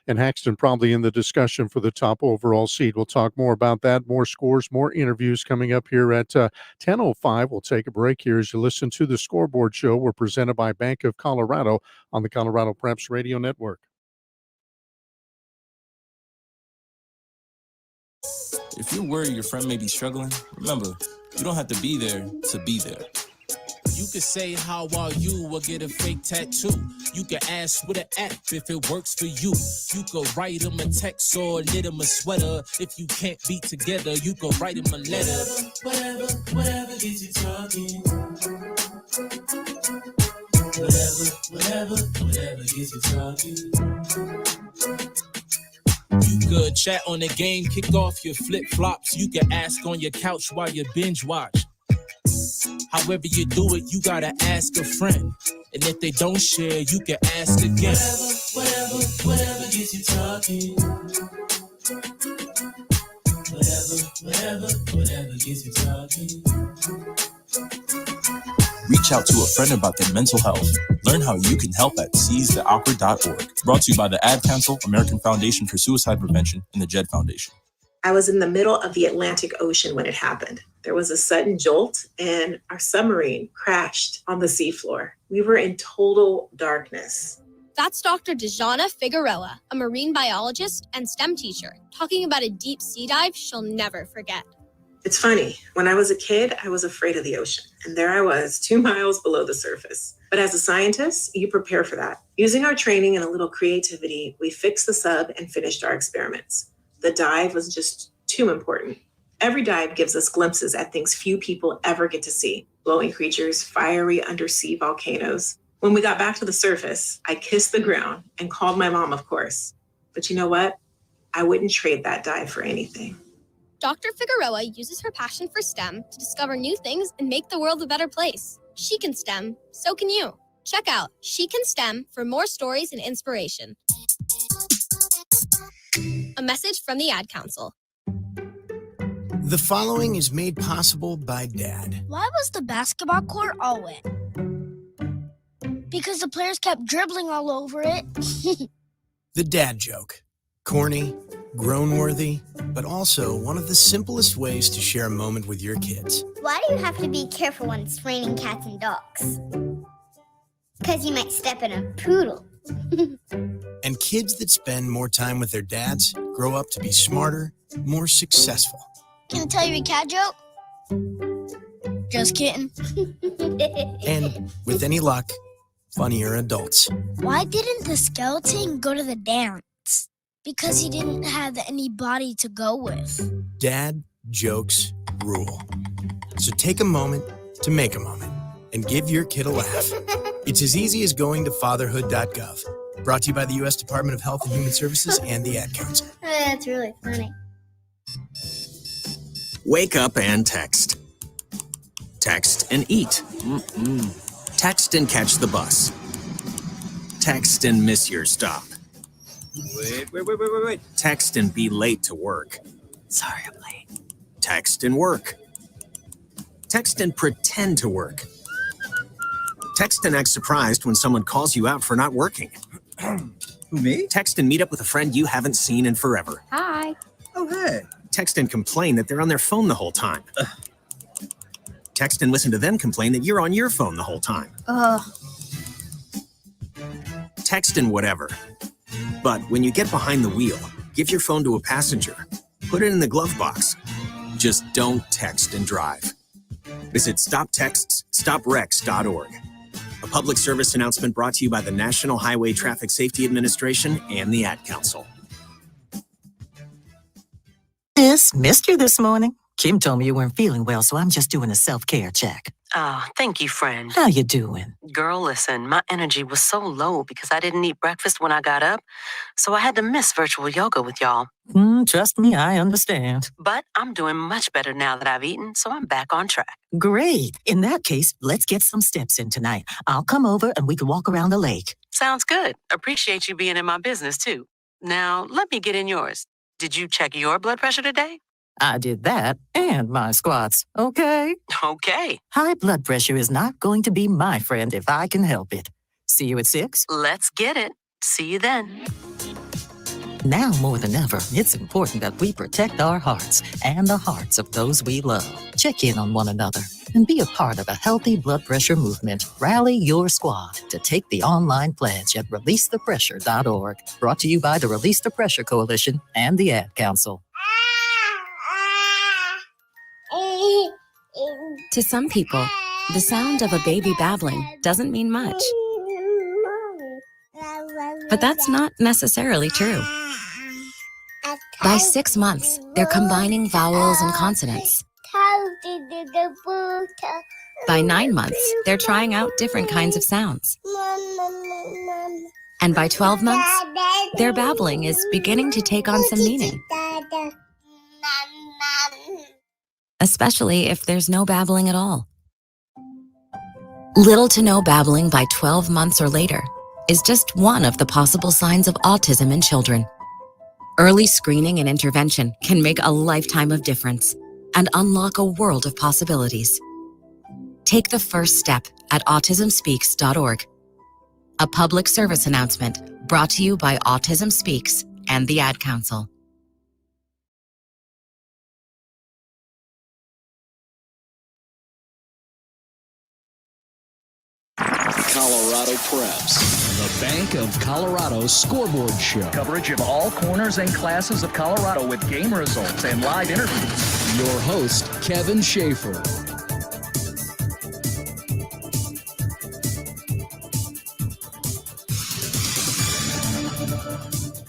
and Haxton probably in the discussion for the top overall seed. We'll talk more about that, more scores, more interviews coming up here at 10:05. We'll take a break here as you listen to the Scoreboard Show. We're presented by Bank of Colorado on the Colorado Preps Radio Network. If you're worried your friend may be struggling, remember, you don't have to be there to be there. You can say how are you or get a fake tattoo. You can ask with an app if it works for you. You could write them a text or knit them a sweater. If you can't be together, you could write them a letter. Whatever gets you talking. Whatever gets you talking. You could chat on the game, kick off your flip-flops. You can ask on your couch while you binge watch. However you do it, you gotta ask a friend. And if they don't share, you can ask again. Whatever gets you talking. Whatever gets you talking. Reach out to a friend about their mental health. Learn how you can help at seizetheawkward.org. Brought to you by the Ad Council, American Foundation for Suicide Prevention, and the JED Foundation. I was in the middle of the Atlantic Ocean when it happened. There was a sudden jolt and our submarine crashed on the seafloor. We were in total darkness. That's Dr. Dejana Figueroa, a marine biologist and STEM teacher, talking about a deep sea dive she'll never forget. It's funny, when I was a kid, I was afraid of the ocean. And there I was, 2 miles below the surface. But as a scientist, you prepare for that. Using our training and a little creativity, we fixed the sub and finished our experiments. The dive was just too important. Every dive gives us glimpses at things few people ever get to see. Glowing creatures, fiery undersea volcanoes. When we got back to the surface, I kissed the ground and called my mom, of course. But you know what? I wouldn't trade that dive for anything. Dr. Figueroa uses her passion for STEM to discover new things and make the world a better place. She can STEM, so can you. Check out She Can STEM for more stories and inspiration. A message from the Ad Council. The following is made possible by Dad. Why was the basketball court all wet? Because the players kept dribbling all over it. The dad joke. Corny, grown-worthy, but also one of the simplest ways to share a moment with your kids. Why do you have to be careful when it's raining cats and dogs? Because you might step in a poodle. And kids that spend more time with their dads grow up to be smarter, more successful. Can I tell you a cat joke? Just kidding. And with any luck, funnier adults. Why didn't the skeleton go to the dance? Because he didn't have any body to go with. Dad jokes rule. So take a moment to make a moment and give your kid a laugh. It's as easy as going to fatherhood.gov. Brought to you by the U.S. Department of Health and Human Services and the Ad Council. That's really funny. Wake up and text. Text and eat. Text and catch the bus. Text and miss your stop. Wait. Text and be late to work. Sorry, I'm late. Text and work. Text and pretend to work. Text and act surprised when someone calls you out for not working. Who, me? Text and meet up with a friend you haven't seen in forever. Hi. Oh, hey. Text and complain that they're on their phone the whole time. Text and listen to them complain that you're on your phone the whole time. Text and whatever. But when you get behind the wheel, give your phone to a passenger. Put it in the glove box. Just don't text and drive. Visit StopTextsStopWrecks.org. A public service announcement brought to you by the National Highway Traffic Safety Administration and the Ad Council. Missed you this morning. Kim told me you weren't feeling well, so I'm just doing a self-care check. Oh, thank you, friend. How you doing? Girl, listen, my energy was so low because I didn't eat breakfast when I got up, so I had to miss virtual yoga with y'all. Trust me, I understand. But I'm doing much better now that I've eaten, so I'm back on track. Great. In that case, let's get some steps in tonight. I'll come over and we can walk around the lake. Sounds good. Appreciate you being in my business, too. Now, let me get in yours. Did you check your blood pressure today? I did that and my squats, okay? Okay. High blood pressure is not going to be my friend if I can help it. See you at 6? Let's get it. See you then. Now more than ever, it's important that we protect our hearts and the hearts of those we love. Check in on one another and be a part of a healthy blood pressure movement. Rally your squad to take the online pledge at releasethepressure.org. Brought to you by the Release the Pressure Coalition and the Ad Council. To some people, The sound of a baby babbling doesn't mean much. But that's not necessarily true. By 6 months, they're combining vowels and consonants. By 9 months, they're trying out different kinds of sounds. And by 12 months, their babbling is beginning to take on some meaning. Especially if there's no babbling at all. Little to no babbling by 12 months or later is just one of the possible signs of autism in children. Early screening and intervention can make a lifetime of difference and unlock a world of possibilities. Take the first step at autismspeaks.org. A public service announcement brought to you by Autism Speaks and the Ad Council. Colorado Preps, the Bank of Colorado Scoreboard Show. Coverage of all corners and classes of Colorado with game results and live interviews. Your host, Kevin Schaefer.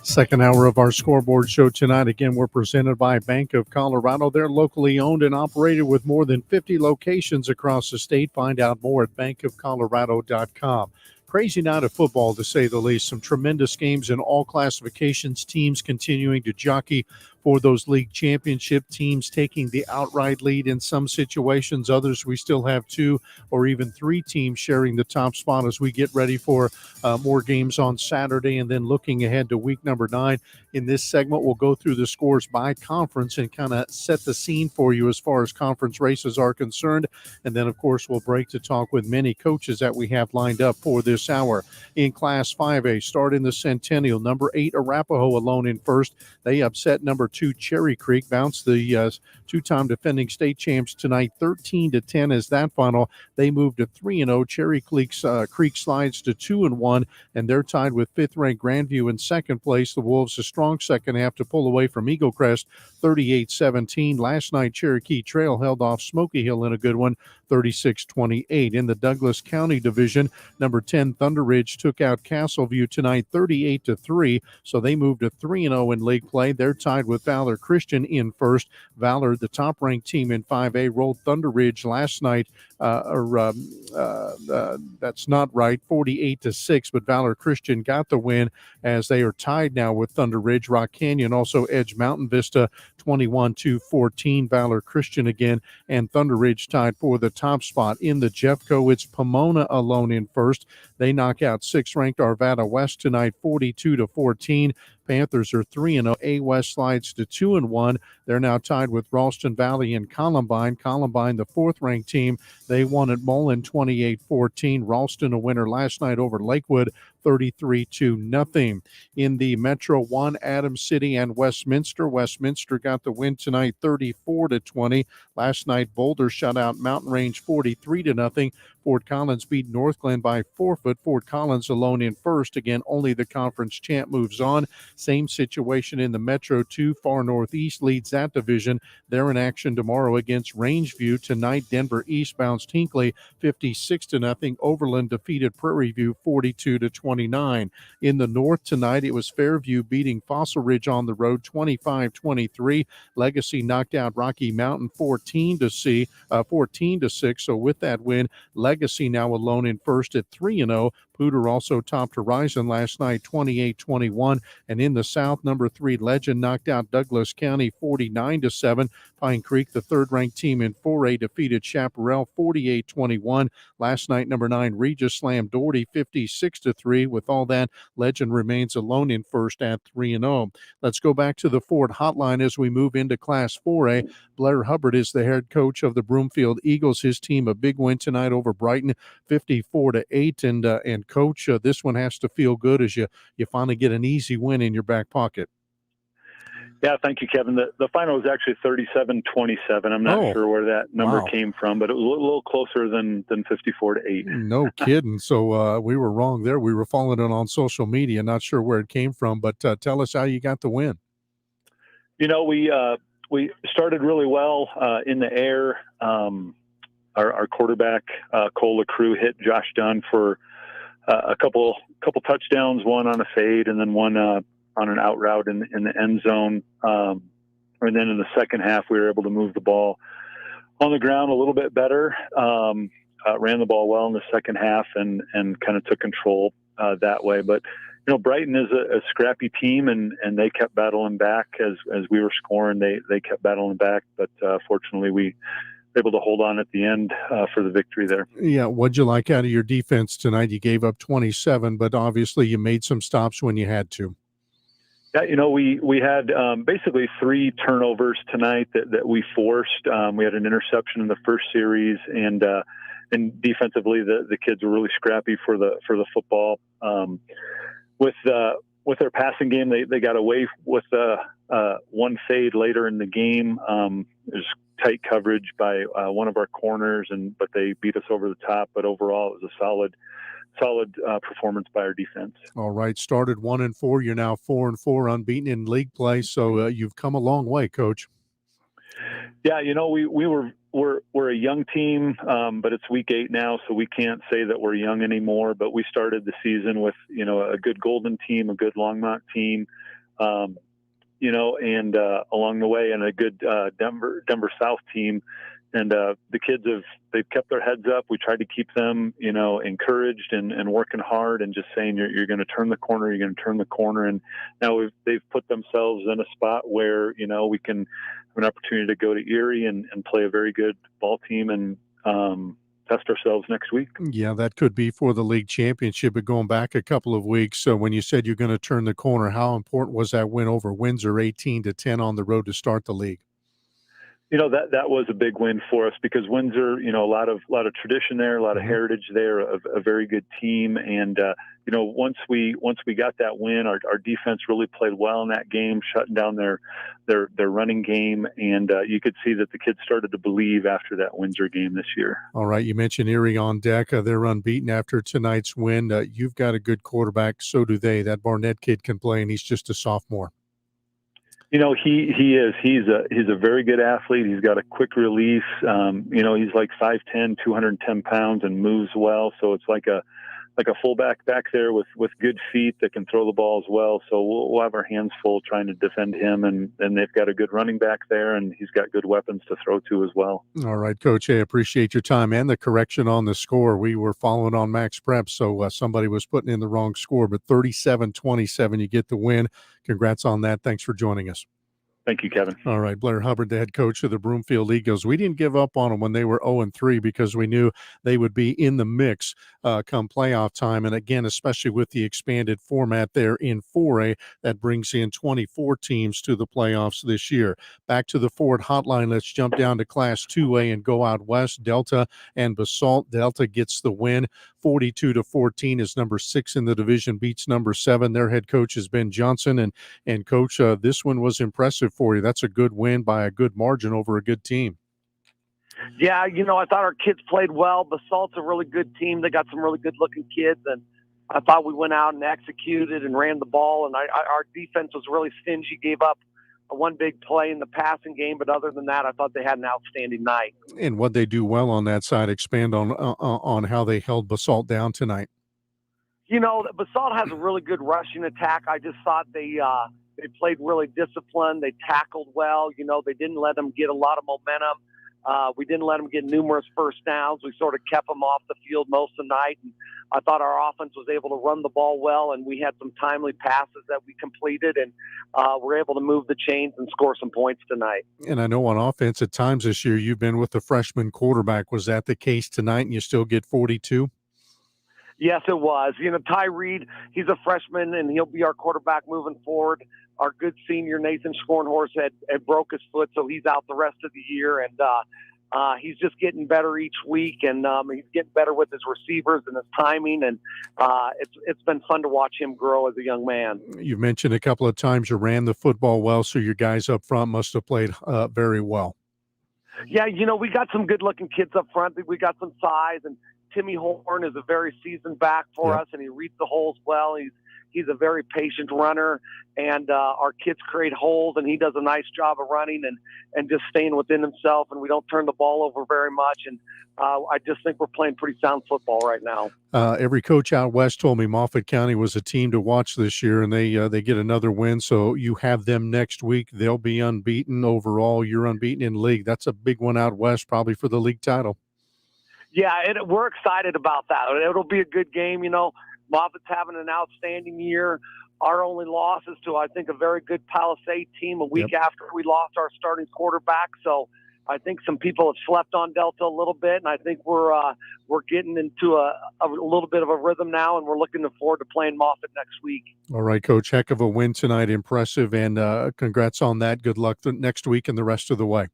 Second hour of our Scoreboard Show tonight. Again, we're presented by Bank of Colorado. They're locally owned and operated with more than 50 locations across the state. Find out more at bankofcolorado.com. Crazy night of football, to say the least. Some tremendous games in all classifications. Teams continuing to jockey for those league championship, teams taking the outright lead in some situations. Others, we still have 2 or even 3 teams sharing the top spot as we get ready for more games on Saturday. And then looking ahead to week number 9. In this segment, we'll go through the scores by conference and kind of set the scene for you as far as conference races are concerned. And then, of course, we'll break to talk with many coaches that we have lined up for this hour. In Class 5A, start in the Centennial. Number 8, Arapahoe alone in first. They upset number 2, Cherry Creek, bounced the two-time defending state champs tonight, 13-10 is that final. They moved to 3-0. Cherry Creek slides to 2-1, and they're tied with 5th-ranked Grandview in second place. The Wolves, a strong second half to pull away from Eagle Crest, 38-17. Last night, Cherokee Trail held off Smoky Hill in a good one, 36-28. In the Douglas County Division, number 10 Thunder Ridge took out Castleview tonight, 38-3. So they moved to 3-0 in league play. They're tied with Valor Christian in first. Valor, the top-ranked team in 5A, rolled Thunder Ridge last night. That's not right, 48-6. But Valor Christian got the win as they are tied now with Thunder Ridge. Rock Canyon also edged Mountain Vista 21-14. Valor Christian again, and Thunder Ridge tied for the top spot. In the Jeffco, it's Pomona alone in first. They knock out 6th-ranked Arvada West tonight, 42-14. Panthers are 3-0. A West slides to 2-1. They're now tied with Ralston Valley and Columbine. Columbine, the 4th-ranked team, they won at Mullen 28-14. Ralston, a winner last night over Lakewood, 33-0. In the Metro 1, Adams City and Westminster. Westminster got the win tonight, 34-20. Last night, Boulder shut out Mountain Range 43-0. Fort Collins beat Northglenn by forfeit. Fort Collins alone in first. Again, only the conference champ moves on. Same situation in the Metro 2. Far Northeast leads that division. They're in action tomorrow against Rangeview. Tonight, Denver East bounced Hinckley 56-0. Overland defeated Prairie View 42-29. In the North tonight, it was Fairview beating Fossil Ridge on the road 25-23. Legacy knocked out Rocky Mountain 14-6. So with that win, Legacy now alone in first at 3-0. Pooter also topped Horizon last night, 28-21. And in the South, number 3 Legend knocked out Douglas County 49-7. Pine Creek, the 3rd-ranked team in 4A, defeated Chaparral 48-21. Last night, number 9 Regis slammed Doherty 56-3. With all that, Legend remains alone in first at 3-0. Let's go back to the Ford Hotline as we move into Class 4A. Blair Hubbard is the head coach of the Broomfield Eagles. His team, a big win tonight over Brighton, 54-8. And Coach, this one has to feel good as you finally get an easy win in your back pocket. Yeah, thank you, Kevin. The final was actually 37-27. I'm not sure where that number came from, but it was a little closer than 54-8. No kidding. So we were wrong there. We were following it on social media. Not sure where it came from, but tell us how you got the win. You know, we started really well in the air. our quarterback, Cole LaCrue, hit Josh Dunn for a couple touchdowns, one on a fade and then one on an out route in the end zone. And then in the second half, we were able to move the ball on the ground a little bit better, ran the ball well in the second half and kind of took control that way. But, Brighton is a scrappy team, and they kept battling back as we were scoring. They kept battling back, but fortunately we were able to hold on at the end for the victory there. Yeah, what'd you like out of your defense tonight? You gave up 27, but obviously you made some stops when you had to. Yeah, we had basically 3 turnovers tonight that we forced. We had an interception in the first series, and defensively the kids were really scrappy for the football. With their passing game, they got away with one fade later in the game. There's tight coverage by one of our corners, but they beat us over the top. But overall, it was a solid performance by our defense. All right, started 1-4. You're now 4-4, unbeaten in league play. So you've come a long way, Coach. Yeah, we're a young team, but it's week 8 now, so we can't say that we're young anymore. But we started the season with a good Golden team, a good Longmont team, and along the way, and a good Denver South team. And the kids they've kept their heads up. We tried to keep them, encouraged and working hard and just saying you're going to turn the corner, you're going to turn the corner. And now they've put themselves in a spot where we can have an opportunity to go to Erie and play a very good ball team and test ourselves next week. Yeah, that could be for the league championship. But going back a couple of weeks, so when you said you're going to turn the corner, how important was that win over Windsor, 18-10 on the road to start the league? That was a big win for us because Windsor, a lot of tradition there, a lot of heritage there, a very good team. And, once we got that win, our defense really played well in that game, shutting down their running game. And you could see that the kids started to believe after that Windsor game this year. All right. You mentioned Erie on deck. They're unbeaten after tonight's win. You've got a good quarterback. So do they. That Barnett kid can play, and he's just a sophomore. He is. He's a very good athlete. He's got a quick release. He's like 5'10", 210 pounds and moves well. So it's like a fullback back there with good feet that can throw the ball as well. So we'll have our hands full trying to defend him. And they've got a good running back there, and he's got good weapons to throw to as well. All right, Coach. I appreciate your time and the correction on the score. We were following on Max Prep, so somebody was putting in the wrong score. But 37-27, you get the win. Congrats on that. Thanks for joining us. Thank you, Kevin. All right, Blair Hubbard, the head coach of the Broomfield Eagles. We didn't give up on them when they were 0-3 because we knew they would be in the mix come playoff time. And again, especially with the expanded format there in 4A, that brings in 24 teams to the playoffs this year. Back to the Ford hotline. Let's jump down to Class 2A and go out west. Delta and Basalt. Delta gets the win. 42-14 is number 6 in the division, beats number 7. Their head coach is Ben Johnson. And Coach, this one was impressive for you. That's a good win by a good margin over a good team. Yeah, I thought our kids played well. Basalt's a really good team. They got some really good-looking kids, and I thought we went out and executed and ran the ball, and our defense was really stingy, gave up one big play in the passing game, but other than that, I thought they had an outstanding night. And what they do well on that side, expand on how they held Basalt down tonight. Basalt has a really good rushing attack. I just thought they played really disciplined. They tackled well. They didn't let them get a lot of momentum. We didn't let them get numerous first downs. We sort of kept them off the field most of the night. And I thought our offense was able to run the ball well, and we had some timely passes that we completed, and we're able to move the chains and score some points tonight. And I know on offense at times this year you've been with the freshman quarterback. Was that the case tonight, and you still get 42? Yes, it was. Ty Reed, he's a freshman, and he'll be our quarterback moving forward. Our good senior, Nathan Schornhorst, had broke his foot, so he's out the rest of the year. And he's just getting better each week, and he's getting better with his receivers and his timing. And it's been fun to watch him grow as a young man. You've mentioned a couple of times you ran the football well, so your guys up front must have played very well. Yeah, we got some good-looking kids up front. We got some size, and Timmy Horn is a very seasoned back for us, and he reads the holes well. He's a very patient runner, and our kids create holes, and he does a nice job of running and just staying within himself, and we don't turn the ball over very much. And I just think we're playing pretty sound football right now. Every coach out west told me Moffett County was a team to watch this year, and they get another win. So you have them next week. They'll be unbeaten overall. You're unbeaten in league. That's a big one out west, probably for the league title. Yeah, we're excited about that. It'll be a good game. Moffitt's having an outstanding year. Our only loss is to, I think, a very good Palisade team a week after we lost our starting quarterback. So I think some people have slept on Delta a little bit, and I think we're getting into a little bit of a rhythm now, and we're looking forward to playing Moffett next week. All right, Coach. Heck of a win tonight. Impressive, and congrats on that. Good luck next week and the rest of the way.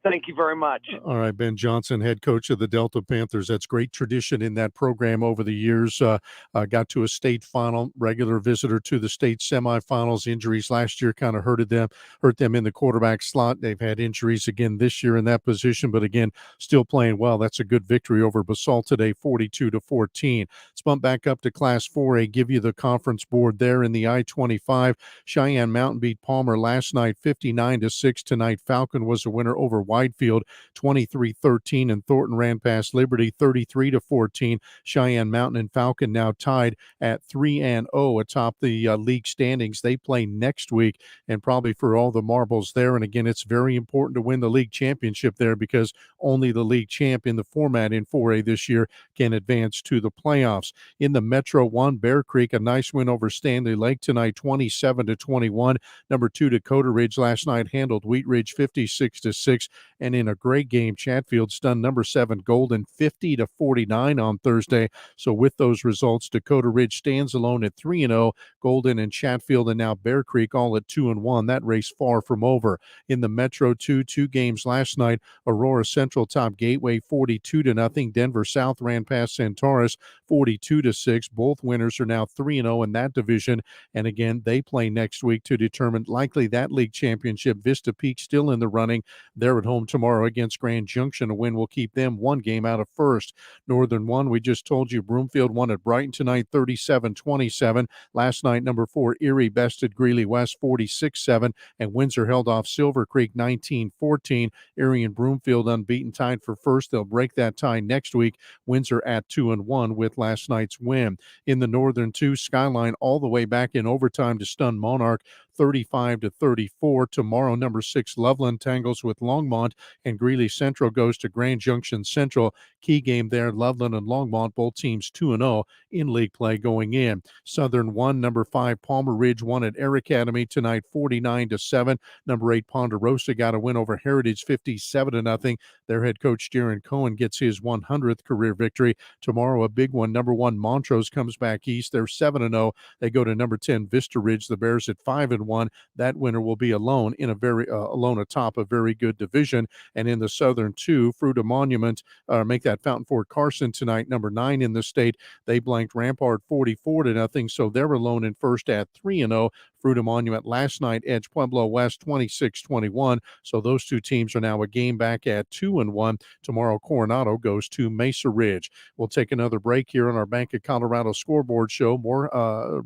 Thank you very much. All right, Ben Johnson, head coach of the Delta Panthers. That's great tradition in that program over the years. Got to a state final, regular visitor to the state semifinals. Injuries last year kind of hurt them in the quarterback slot. They've had injuries again this year in that position, but again, still playing well. That's a good victory over Basalt today, 42-14. Let's bump back up to Class 4A, give you the conference board there in the I-25. Cheyenne Mountain beat Palmer last night, 59-6. Tonight, Falcon was a winner over Widefield, 23-13, and Thornton ran past Liberty 33-14. Cheyenne Mountain and Falcon now tied at 3-0 atop the league standings. They play next week, and probably for all the marbles there. And again, it's very important to win the league championship there, because only the league champ in the format in 4A this year can advance to the playoffs. In the Metro 1, Bear Creek, a nice win over Stanley Lake tonight, 27-21. Number 2, Dakota Ridge last night handled Wheat Ridge 56-6. And in a great game, Chatfield stunned number 7 Golden 50-49 on Thursday. So with those results, Dakota Ridge stands alone at 3-0. Golden and Chatfield and now Bear Creek all at 2-1. That race far from over. In the Metro 2, 2 games last night, Aurora Central topped Gateway 42-0. Denver South ran past Centaurus 42-6. Both winners are now 3-0 in that division. And again, they play next week to determine likely that league championship. Vista Peak still in the running. They're at home tomorrow against Grand Junction. A win will keep them one game out of first. Northern 1, we just told you, Broomfield won at Brighton tonight 37-27. Last night, number 4 Erie bested Greeley West 46-7, and Windsor held off Silver Creek 19-14. Erie and Broomfield unbeaten, tied for first. They'll break that tie next week. Windsor at 2-1 with last night's win. In the Northern 2, Skyline all the way back in overtime to stun Monarch 35-34. Tomorrow, number 6 Loveland tangles with Longmont, and Greeley Central goes to Grand Junction Central. Key game there, Loveland and Longmont, both teams 2-0 in league play going in. Southern 1, number 5 Palmer Ridge won at Air Academy tonight 49-7. Number 8 Ponderosa got a win over Heritage 57-0. Their head coach Jaron Cohen gets his 100th career victory. Tomorrow, a big one. Number 1 Montrose comes back east. They're 7-0. They go to number 10 Vista Ridge. The Bears at 5-1. That winner will be alone in alone atop a very good division. And in the Southern 2, Fruita Monument make that Fountain Fort Carson tonight, number 9 in the state. They blanked Rampart 44-0, so they're alone in first at 3-0. Fruita Monument last night edged Pueblo West 26-21. So those two teams are now a game back at 2-1. Tomorrow, Coronado goes to Mesa Ridge. We'll take another break here on our Bank of Colorado Scoreboard show. More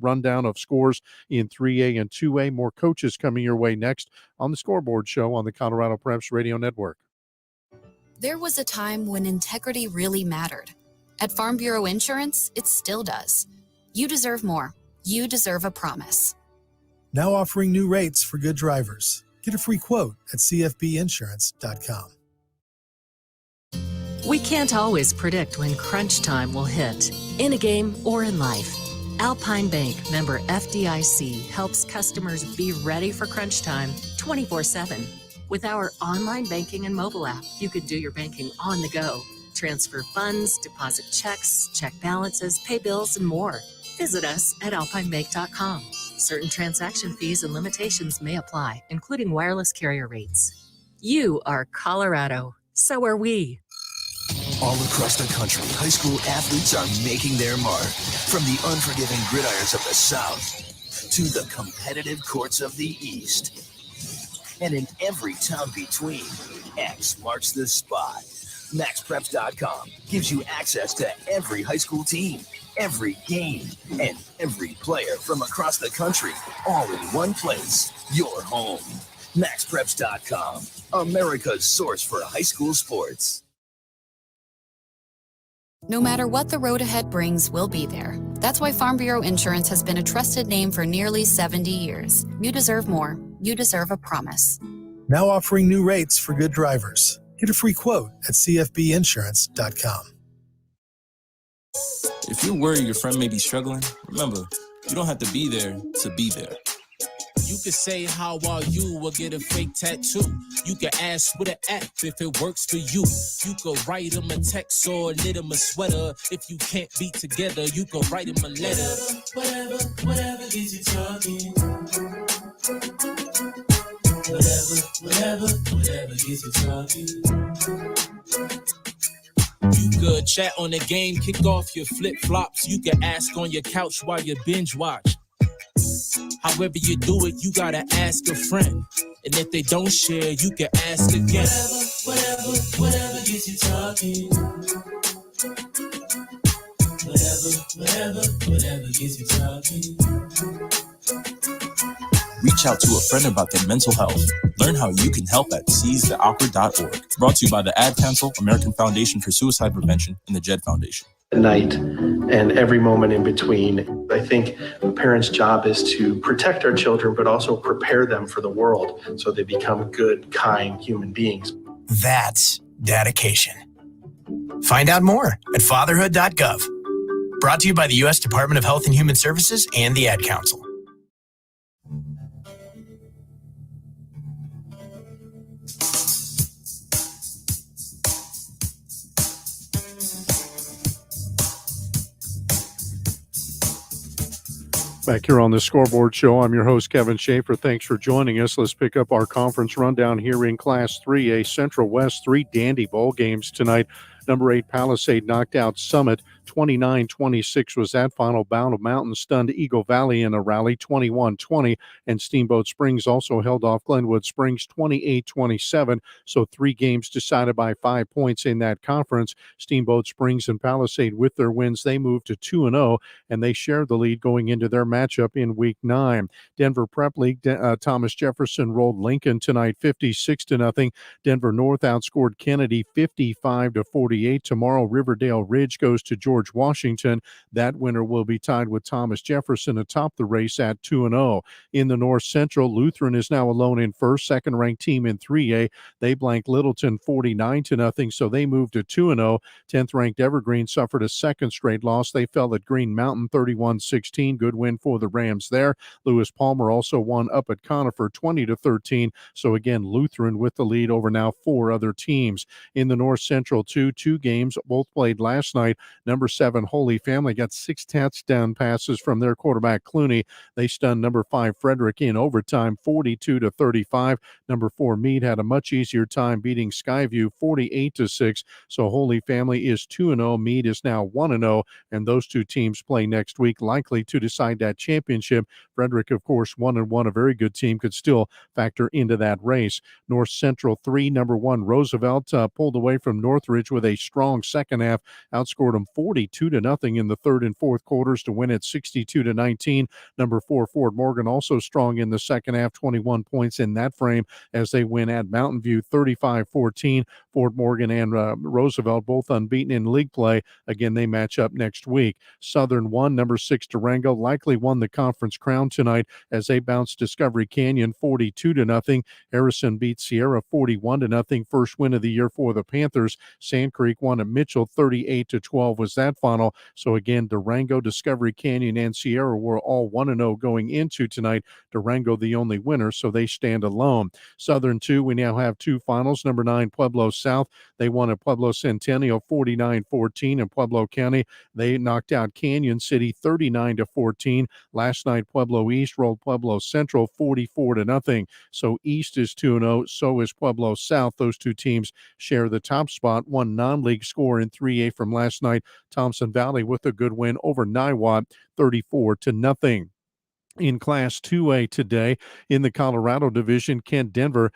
rundown of scores in 3A and 2A. More coaches coming your way next on the Scoreboard show on the Colorado Preps Radio Network. There was a time when integrity really mattered. At Farm Bureau Insurance, it still does. You deserve more. You deserve a promise. Now offering new rates for good drivers. Get a free quote at cfbinsurance.com. We can't always predict when crunch time will hit, in a game or in life. Alpine Bank, member FDIC, helps customers be ready for crunch time 24/7. With our online banking and mobile app, you can do your banking on the go. Transfer funds, deposit checks, check balances, pay bills, and more. Visit us at alpinebank.com. Certain transaction fees and limitations may apply, including wireless carrier rates. You are Colorado. So are we. All across the country, high school athletes are making their mark. From the unforgiving gridirons of the South to the competitive courts of the East. And in every town between, X marks the spot. MaxPreps.com gives you access to every high school team, every game, and every player from across the country, all in one place, your home. MaxPreps.com, America's source for high school sports. No matter what the road ahead brings, we'll be there. That's why Farm Bureau Insurance has been a trusted name for nearly 70 years. You deserve more. You deserve a promise. Now offering new rates for good drivers. Get a free quote at cfbinsurance.com. If you're worried your friend may be struggling, remember, you don't have to be there to be there. You can say, how are you, or get a fake tattoo. You can ask with an app if it works for you. You can write them a text or knit them a sweater. If you can't be together, you can write them a letter. Whatever gets you talking. Whatever gets you talking. You could chat on the game, kick off your flip-flops. You can ask on your couch while you binge watch. However you do it, you gotta ask a friend. And if they don't share, you can ask again. Whatever gets you talking. Whatever gets you talking. Reach out to a friend about their mental health. Learn how you can help at seizetheopera.org. Brought to you by the Ad Council, American Foundation for Suicide Prevention, and the JED Foundation. Night and every moment in between. I think a parent's job is to protect our children, but also prepare them for the world so they become good, kind human beings. That's dedication. Find out more at fatherhood.gov. Brought to you by the U.S. Department of Health and Human Services and the Ad Council. Back here on the Scoreboard Show, I'm your host, Kevin Schaefer. Thanks for joining us. Let's pick up our conference rundown here in Class 3A. Central West, 3 Dandy Bowl games tonight. Number 8 Palisade knocked out Summit. 29-26 was that final bout. Of Mountain stunned Eagle Valley in a rally, 21-20. And Steamboat Springs also held off Glenwood Springs, 28-27. So 3 games decided by 5 points in that conference. Steamboat Springs and Palisade, with their wins, they moved to 2-0, and they share the lead going into their matchup in Week 9. Denver Prep League, Thomas Jefferson rolled Lincoln tonight, 56-0. Denver North outscored Kennedy, 55-48. Tomorrow, Riverdale Ridge goes to George Washington. That winner will be tied with Thomas Jefferson atop the race at 2-0. In the North Central, Lutheran is now alone in first, second-ranked team in 3A. They blanked Littleton 49-0, so they moved to 2-0. 10th-ranked Evergreen suffered a second straight loss. They fell at Green Mountain 31-16. Good win for the Rams there. Lewis Palmer also won up at Conifer 20-13. So again, Lutheran with the lead over now 4 other teams. In the North Central, two games, both played last night. Number 7 Holy Family got 6 touchdown passes from their quarterback Clooney. They stunned number 5 Frederick in overtime, 42-35. Number 4 Meade had a much easier time beating Skyview 48-6. So Holy Family is 2-0. Meade is now 1-0, and those 2 teams play next week, likely to decide that championship. Frederick, of course, 1-1, a very good team, could still factor into that race. North Central 3, number 1 Roosevelt pulled away from Northridge with a strong second half, outscored them 42-0 in the third and fourth quarters to win at 62-19. Number 4 Fort Morgan also strong in the second half, 21 points in that frame as they win at Mountain View 35-14. Fort Morgan and Roosevelt both unbeaten in league play. Again, they match up next week. Southern 1, number 6 Durango likely won the conference crown tonight as they bounced Discovery Canyon 42-0. Harrison beat Sierra 41-0. First win of the year for the Panthers. Sand Creek won at Mitchell 38-12 was that final. So again, Durango, Discovery Canyon, and Sierra were all 1-0 going into tonight. Durango the only winner, so they stand alone. Southern 2, we now have 2 finals. Number 9 Pueblo South, they won at Pueblo Centennial 49-14. In Pueblo County, they knocked out Canyon City 39-14. Last night, Pueblo East rolled Pueblo Central 44-0. So East is 2-0, so is Pueblo South. Those 2 teams share the top spot. One non-league score in 3A from last night. Thompson Valley with a good win over Niwot, 34-0. In Class 2A today in the Colorado Division, Kent Denver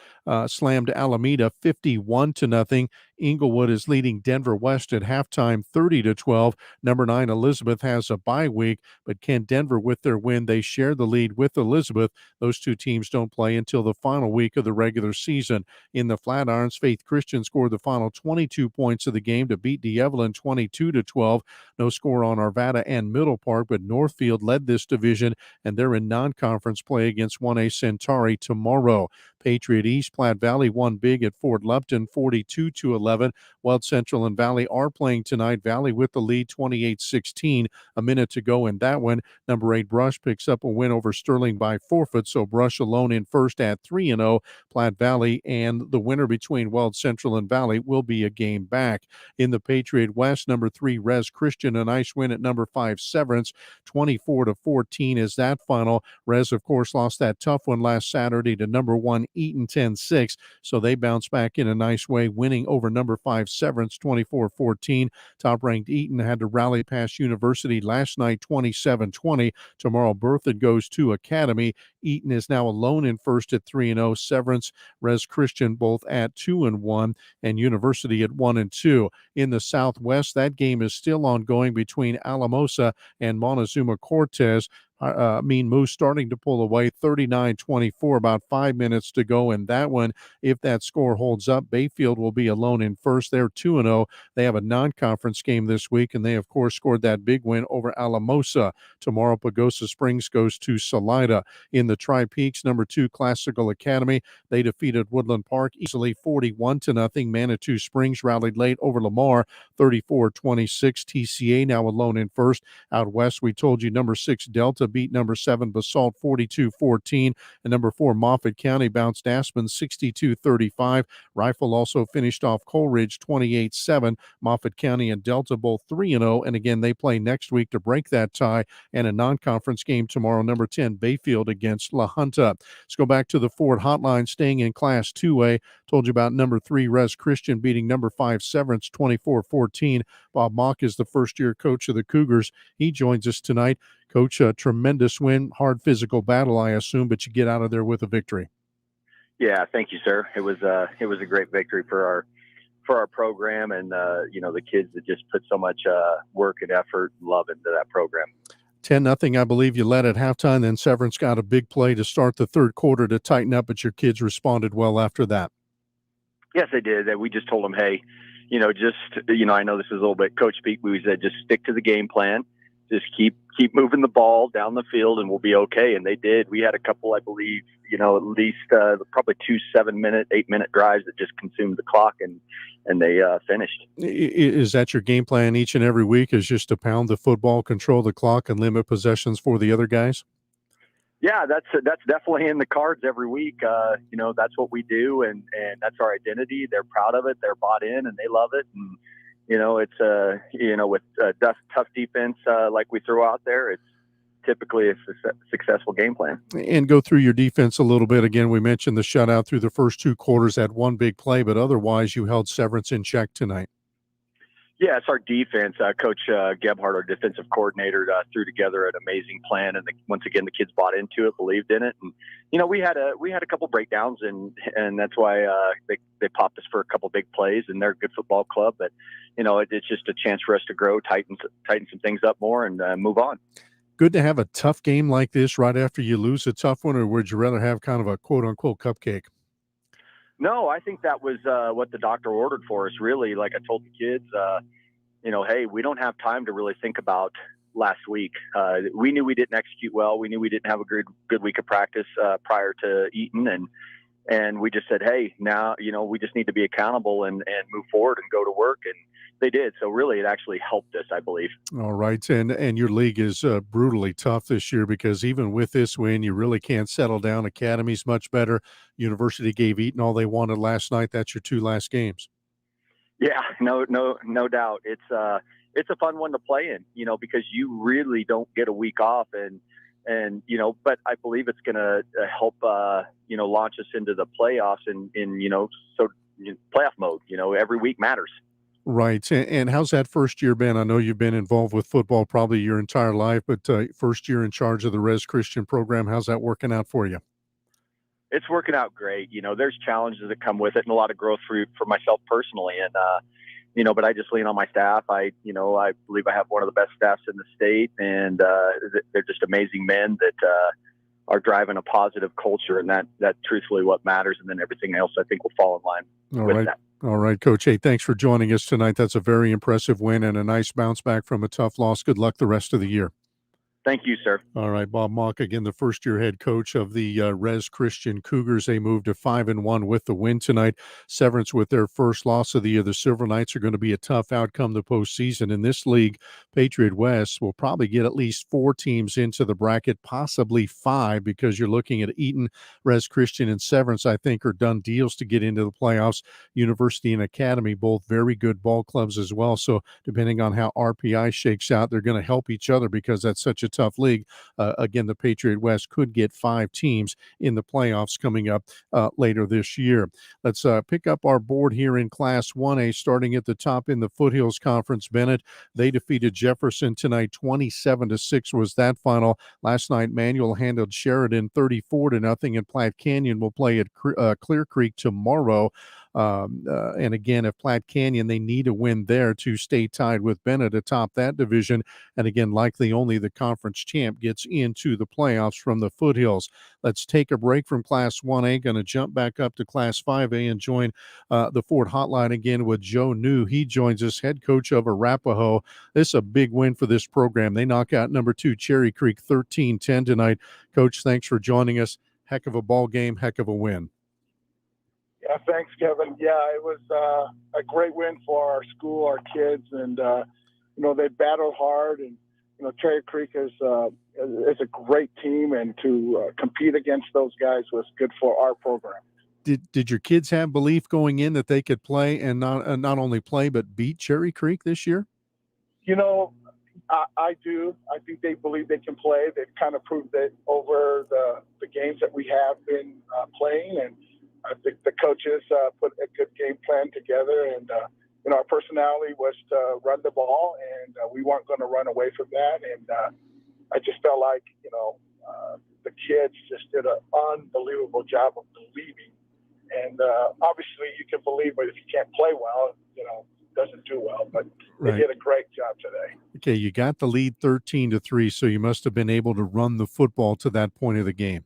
slammed Alameda 51-0. Inglewood is leading Denver West at halftime 30-12. Number 9 Elizabeth has a bye week, but can Denver, with their win, they share the lead with Elizabeth. Those two teams don't play until the final week of the regular season. In the Flatirons, Faith Christian scored the final 22 points of the game to beat DeEvelyn 22-12. No score on Arvada and Middle Park, but Northfield led this division, and they're in non-conference play against 1A Centauri tomorrow. Patriot East, Platte Valley won big at Fort Lupton 42-11. Weld Central and Valley are playing tonight. Valley with the lead 28-16. A minute to go in that one. Number 8 Brush picks up a win over Sterling by forfeit, so Brush alone in first at 3-0. Platte Valley and the winner between Weld Central and Valley will be a game back. In the Patriot West, number 3 Res Christian, a nice win at number 5 Severance 24-14 is that final. Res, of course, lost that tough one last Saturday to number 1 Eaton 10-6, so they bounced back in a nice way, winning over number 5 Severance 24-14. Top-ranked Eaton had to rally past University last night 27-20. Tomorrow, Berthoud goes to Academy. Eaton is now alone in first at 3-0. Severance, Res Christian both at 2-1, and University at 1-2. In the Southwest, that game is still ongoing between Alamosa and Montezuma Cortez. Mean Moose starting to pull away 39-24, about 5 minutes to go in that one. If that score holds up, Bayfield will be alone in first. They're 2-0. They have a non-conference game this week, and they, of course, scored that big win over Alamosa. Tomorrow, Pagosa Springs goes to Salida. In the Tri-Peaks, number 2 Classical Academy, they defeated Woodland Park easily 41-0. Manitou Springs rallied late over Lamar 34-26. TCA now alone in first. Out west, we told you number 6 Delta beat number 7 Basalt 42-14, and number 4 Moffat County bounced Aspen 62-35. Rifle also finished off Coleridge 28-7. Moffat County and Delta both 3-0, and again they play next week to break that tie, and a non-conference game tomorrow, number 10 Bayfield against La Junta. Let's go back to the Ford Hotline, staying in Class 2A. Told you about number 3 Res Christian beating number 5 Severance 24-14. Bob Mock is the first-year coach of the Cougars. He joins us tonight. Coach, a tremendous win, hard physical battle, I assume, but you get out of there with a victory. Yeah, thank you, sir. It was a great victory for our program, and the kids that just put so much work and effort and love into that program. 10-0, I believe you led at halftime. Then Severance got a big play to start the third quarter to tighten up, but your kids responded well after that. Yes, they did. We just told them, hey, I know this is a little bit Coach speak. We said just stick to the game plan. Just keep moving the ball down the field, and we'll be okay. And they did. We had a couple, I believe, at least probably 2 7-minute, 8-minute drives that just consumed the clock, and they finished. Is that your game plan each and every week? Is just to pound the football, control the clock, and limit possessions for the other guys? Yeah, that's definitely in the cards every week. That's what we do, and that's our identity. They're proud of it. They're bought in, and they love it. And it's with tough defense like we throw out there, it's typically a successful game plan. And go through your defense a little bit. Again, we mentioned the shutout through the first 2 quarters, had one big play, but otherwise you held Severance in check tonight. Yeah, it's our defense. Coach Gebhardt, our defensive coordinator, threw together an amazing plan, and once again, the kids bought into it, believed in it, and we had a couple breakdowns, and that's why they popped us for a couple big plays, and they're a good football club, but it's just a chance for us to grow, tighten some things up more, and move on. Good to have a tough game like this right after you lose a tough one, or would you rather have kind of a quote-unquote cupcake? No, I think that was what the doctor ordered for us, really. Like I told the kids, hey, we don't have time to really think about last week. We knew we didn't execute well. We knew we didn't have a good week of practice prior to Eaton, and we just said, hey, now, we just need to be accountable and move forward and go to work, and they did. So really, it actually helped us, I believe. All right. And your league is brutally tough this year, because even with this win, you really can't settle down. Academy's much better. University gave Eaton all they wanted last night. That's your 2 last games. Yeah, no doubt. It's a fun one to play in, because you really don't get a week off, and but I believe it's going to help, launch us into the playoffs in playoff mode. Every week matters. Right. And how's that first year been? I know you've been involved with football probably your entire life, but first year in charge of the Res Christian program, how's that working out for you? It's working out great. There's challenges that come with it and a lot of growth for myself personally. And, but I just lean on my staff. I believe I have one of the best staffs in the state, and they're just amazing men that are driving a positive culture, and that truthfully what matters. And then everything else I think will fall in line with that. All right, Coach. Hey, thanks for joining us tonight. That's a very impressive win and a nice bounce back from a tough loss. Good luck the rest of the year. Thank you, sir. All right, Bob Mock, again, the first-year head coach of the Res Christian Cougars. They moved to 5-1 with the win tonight. Severance with their first loss of the year. The Silver Knights are going to be a tough outcome the postseason. In this league, Patriot West will probably get at least 4 teams into the bracket, possibly 5, because you're looking at Eaton, Res Christian, and Severance, I think, are done deals to get into the playoffs. University and Academy, both very good ball clubs as well. So depending on how RPI shakes out, they're going to help each other because that's such a tough league. Again, the Patriot West could get 5 teams in the playoffs coming up later this year. Let's pick up our board here in Class 1A, starting at the top in the Foothills Conference. Bennett, they defeated Jefferson tonight. 27-6 was that final. Last night, Manual handled Sheridan 34-0, and Platte Canyon will play at Clear Creek tomorrow. And again, if Platte Canyon, they need a win there to stay tied with Bennett atop that division. And again, likely only the conference champ gets into the playoffs from the Foothills. Let's take a break from Class 1A. Going to jump back up to Class 5A and join the Ford Hotline again with Joe New. He joins us, head coach of Arapahoe. This is a big win for this program. They knock out number 2 Cherry Creek 13-10 tonight. Coach, thanks for joining us. Heck of a ball game, heck of a win. Yeah, thanks, Kevin. Yeah, it was a great win for our school, our kids, and they battled hard. And Cherry Creek is a great team, and to compete against those guys was good for our program. Did your kids have belief going in that they could play and not only play but beat Cherry Creek this year? I do. I think they believe they can play. They've kind of proved it over the games that we have been playing, and I think the coaches put a good game plan together, and our personality was to run the ball, and we weren't going to run away from that. And I just felt like the kids just did an unbelievable job of believing. And obviously, you can believe, but if you can't play well, it doesn't do well. But they did a great job today. Okay, you got the lead 13-3, so you must have been able to run the football to that point of the game.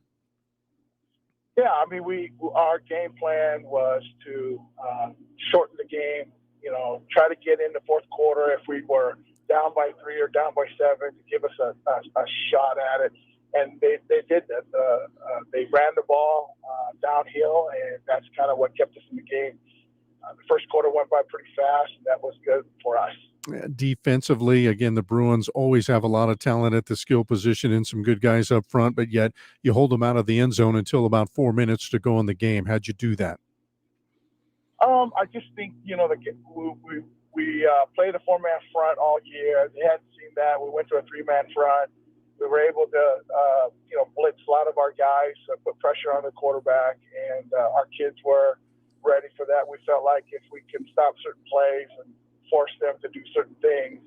Yeah, I mean, our game plan was to shorten the game, try to get in the fourth quarter if we were down by 3 or down by 7 to give us a shot at it. And they did that. They ran the ball downhill, and that's kind of what kept us in the game. The first quarter went by pretty fast, and that was good for us. Defensively, again, the Bruins always have a lot of talent at the skill position and some good guys up front, but yet you hold them out of the end zone until about 4 minutes to go in the game. How'd you do that? I just think, we played a 4-man front all year. They hadn't seen that. We went to a 3-man front. We were able to, blitz a lot of our guys, put pressure on the quarterback, and our kids were ready for that. We felt like if we can stop certain plays and force them to do certain things,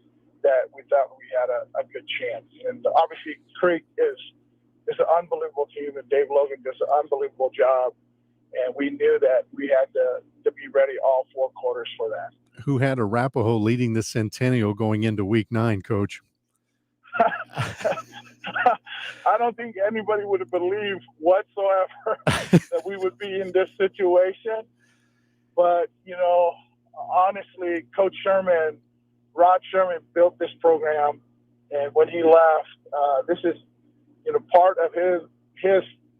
that we thought we had a good chance. And obviously, Creek is an unbelievable team, and Dave Logan does an unbelievable job. And we knew that we had to be ready all 4 quarters for that. Who had Arapahoe leading the Centennial going into Week 9, Coach? I don't think anybody would have believed whatsoever that we would be in this situation. But, honestly, Coach Sherman, Rod Sherman, built this program. And when he left, this is, part of his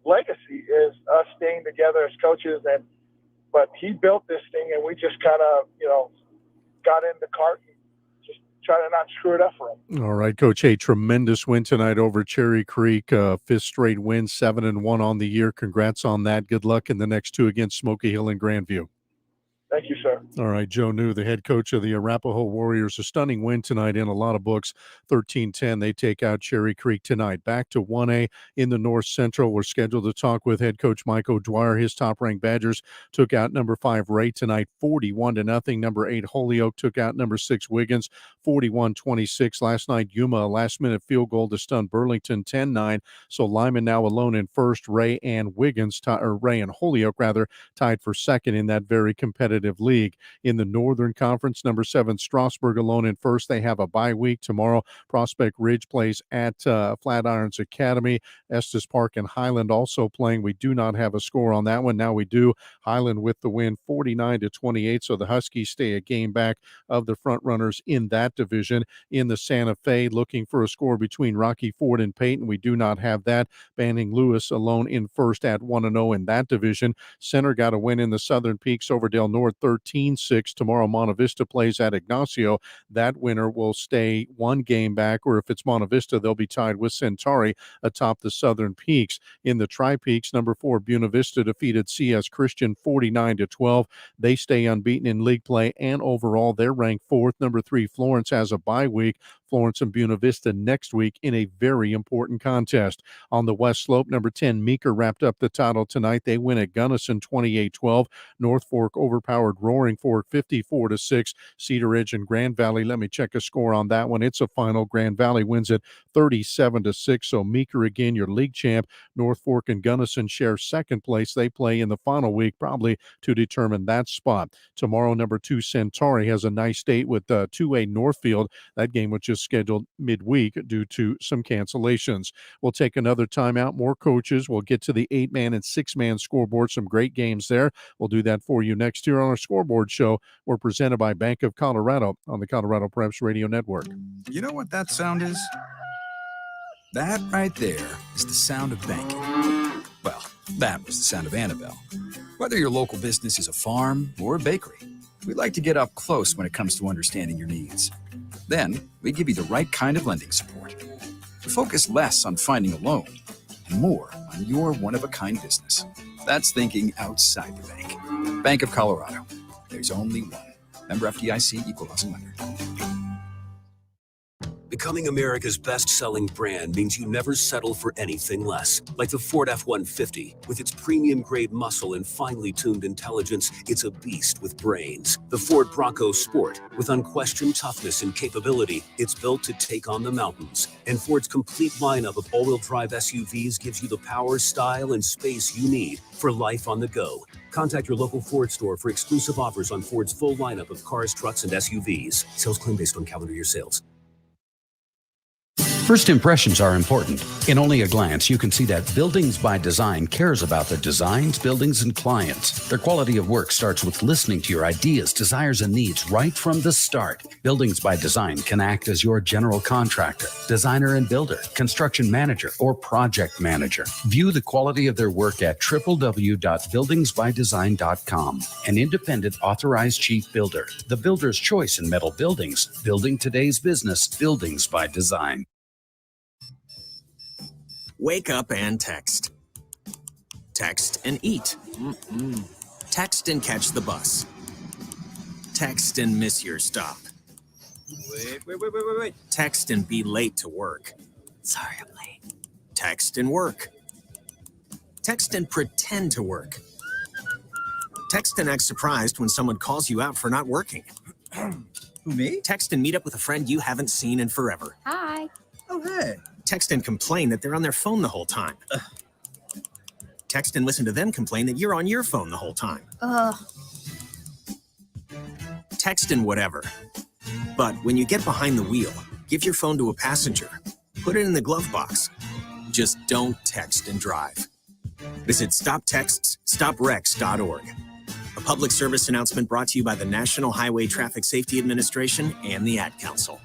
legacy is us staying together as coaches. But he built this thing, and we just kind of, got in the cart and just try to not screw it up for him. All right, Coach. Hey, tremendous win tonight over Cherry Creek. 5th straight win, 7-1 on the year. Congrats on that. Good luck in the next 2 against Smoky Hill and Grandview. Thank you, sir. All right, Joe New, the head coach of the Arapahoe Warriors. A stunning win tonight in a lot of books, 13-10. They take out Cherry Creek tonight. Back to 1A in the North Central. We're scheduled to talk with head coach Mike O'Dwyer. His top-ranked Badgers took out number 5 Ray tonight, 41-0. Number 8 Holyoke took out number 6 Wiggins, 41-26. Last night, Yuma, a last-minute field goal to stun Burlington, 10-9. So Lyman now alone in first. Ray and Holyoke tied for second in that very competitive league. In the Northern Conference, number 7 Strasburg alone in first. They have a bye week tomorrow. Prospect Ridge plays at Flatirons Academy. Estes Park and Highland also playing. We do not have a score on that one. Now we do. Highland with the win, 49-28. So the Huskies stay a game back of the front runners in that division. In the Santa Fe, looking for a score between Rocky Ford and Peyton. We do not have that. Banning Lewis alone in first at 1-0 in that division. Center got a win in the Southern Peaks over Del Norte, 13-6. Tomorrow, Monte Vista plays at Ignacio. That winner will stay one game back, or if it's Monte Vista, they'll be tied with Centauri atop the Southern Peaks. In the Tri-Peaks, number 4 Buena Vista defeated CS Christian 49-12. They stay unbeaten in league play, and overall, they're ranked 4th. Number 3 Florence has a bye week. Florence and Buena Vista next week in a very important contest. On the West Slope, number 10 Meeker wrapped up the title tonight. They win at Gunnison 28-12. North Fork overpowered Roaring Fork 54-6. Cedar Ridge and Grand Valley, let me check a score on that one. It's a final. Grand Valley wins it 37-6. So Meeker again, your league champ. North Fork and Gunnison share second place. They play in the final week probably to determine that spot. Tomorrow, number 2 Centauri has a nice date with 2A Northfield. That game was just scheduled midweek due to some cancellations. We'll take another timeout. More coaches. We'll get to the 8-man and 6-man scoreboard. Some great games there. We'll do that for you next year on our Scoreboard show. We're presented by Bank of Colorado on the Colorado Preps Radio Network. You know what that sound is? That right there is the sound of banking. Well, that was the sound of Annabelle. Whether your local business is a farm or a bakery, we'd like to get up close when it comes to understanding your needs. Then we give you the right kind of lending support. We focus less on finding a loan and more on your one-of-a-kind business. That's thinking outside the bank. Bank of Colorado. There's only one. Member FDIC, equal housing lender. Becoming America's best-selling brand means you never settle for anything less. Like the Ford F-150. With its premium-grade muscle and finely tuned intelligence, it's a beast with brains. The Ford Bronco Sport. With unquestioned toughness and capability, it's built to take on the mountains. And Ford's complete lineup of all-wheel drive SUVs gives you the power, style, and space you need for life on the go. Contact your local Ford store for exclusive offers on Ford's full lineup of cars, trucks, and SUVs. Sales claim based on calendar year sales. First impressions are important. In only a glance, you can see that Buildings by Design cares about the designs, buildings, and clients. Their quality of work starts with listening to your ideas, desires, and needs right from the start. Buildings by Design can act as your general contractor, designer and builder, construction manager, or project manager. View the quality of their work at www.buildingsbydesign.com. An independent authorized chief builder. The builder's choice in metal buildings. Building today's business. Buildings by Design. Wake up and text. Text and eat. Text and catch the bus. Text and miss your stop. Wait. Text and be late to work. Sorry, I'm late. Text and work. Text and pretend to work. Text and act surprised when someone calls you out for not working. Who, me? Text and meet up with a friend you haven't seen in forever. Hi. Oh, hey. Text and complain that they're on their phone the whole time. Text and listen to them complain that you're on your phone the whole time. Text and whatever. But when you get behind the wheel, give your phone to a passenger. Put it in the glove box. Just don't text and drive. Visit StopTextsStopWrecks.org. A public service announcement brought to you by the National Highway Traffic Safety Administration and the Ad Council.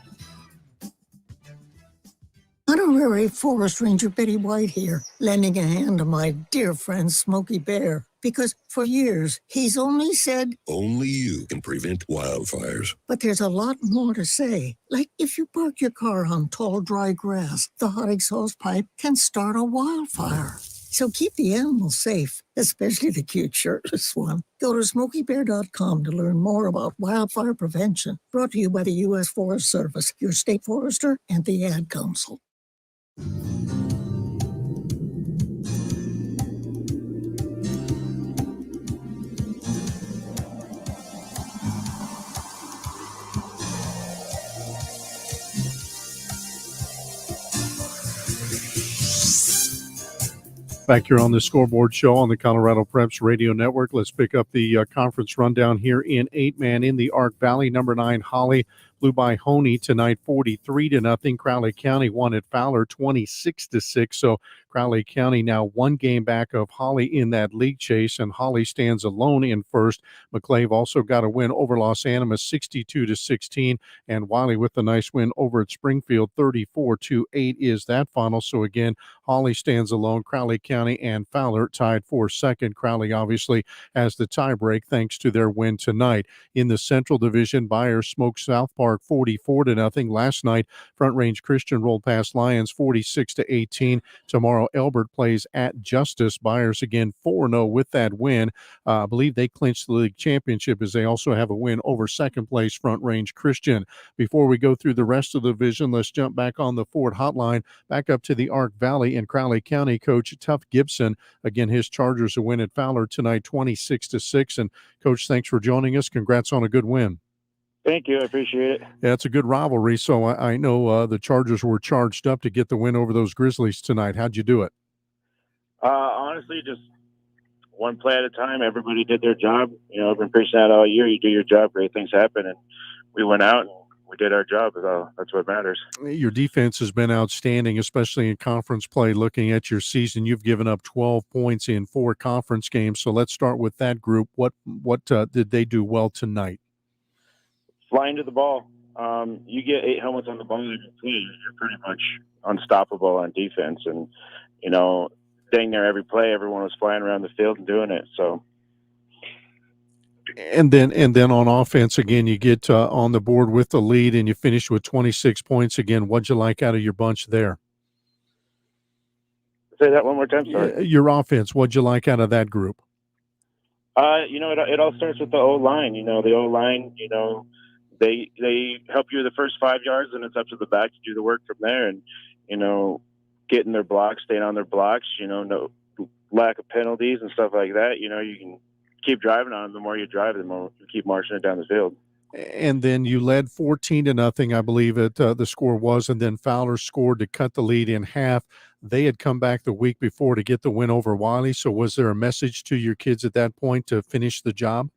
Honorary Forest Ranger Betty White here, lending a hand to my dear friend Smokey Bear, because for years he's only said, only you can prevent wildfires. But there's a lot more to say. Like if you park your car on tall, dry grass, the hot exhaust pipe can start a wildfire. So keep the animals safe, especially the cute shirtless one. Go to SmokeyBear.com to learn more about wildfire prevention. Brought to you by the U.S. Forest Service, your state forester, and the Ad Council. Back here on the Scoreboard Show on the Colorado Preps Radio Network. Let's pick up the conference rundown here in 8-man in the Ark Valley. Number 9, Holly blew by Honey tonight 43-0. Crowley County won at Fowler 26-6. So Crowley County now one game back of Holly in that league chase, and Holly stands alone in first. McClave also got a win over Los Animas 62-16, and Wiley with a nice win over at Springfield 34-8 is that final. So again, Holly stands alone. Crowley County and Fowler tied for second. Crowley obviously has the tiebreak thanks to their win tonight. In the Central Division, Byers smoked South Park 44-0. Last night, Front Range Christian rolled past Lions 46-18. Tomorrow, Elbert plays at Justice. Byers again 4-0 with that win. I believe they clinched the league championship as they also have a win over second place Front Range Christian. Before we go through the rest of the division, let's jump back on the Ford hotline, back up to the Ark Valley and Crowley County coach Tuff Gibson. Again, his Chargers a win at Fowler tonight 26-6. And Coach, thanks for joining us. Congrats on a good win. Thank you. I appreciate it. Yeah, it's a good rivalry. So I know the Chargers were charged up to get the win over those Grizzlies tonight. How'd you do it? Honestly, just one play at a time. Everybody did their job. You know, I've been preaching that all year. You do your job, great things happen. And we went out and we did our job. That's what matters. Your defense has been outstanding, especially in conference play. Looking at your season, you've given up 12 points in 4 conference games. So let's start with that group. What did they do well tonight? Flying to the ball. You get 8 helmets on the ball, you're pretty much unstoppable on defense. And, you know, dang near every play, everyone was flying around the field and doing it. So. And then on offense, again, you get on the board with the lead and you finish with 26 points. Again, what'd you like out of your bunch there? Say that one more time, sorry. Your offense, what'd you like out of that group? You know, it all starts with the O-line. You know, the O-line, you know, they help you the first 5 yards, and it's up to the back to do the work from there. And, you know, getting their blocks, staying on their blocks, you know, no lack of penalties and stuff like that. You know, you can keep driving on them. The more you drive, the more you keep marching it down the field. And then you led 14-0, I believe the score was, and then Fowler scored to cut the lead in half. They had come back the week before to get the win over Wiley. So was there a message to your kids at that point to finish the job?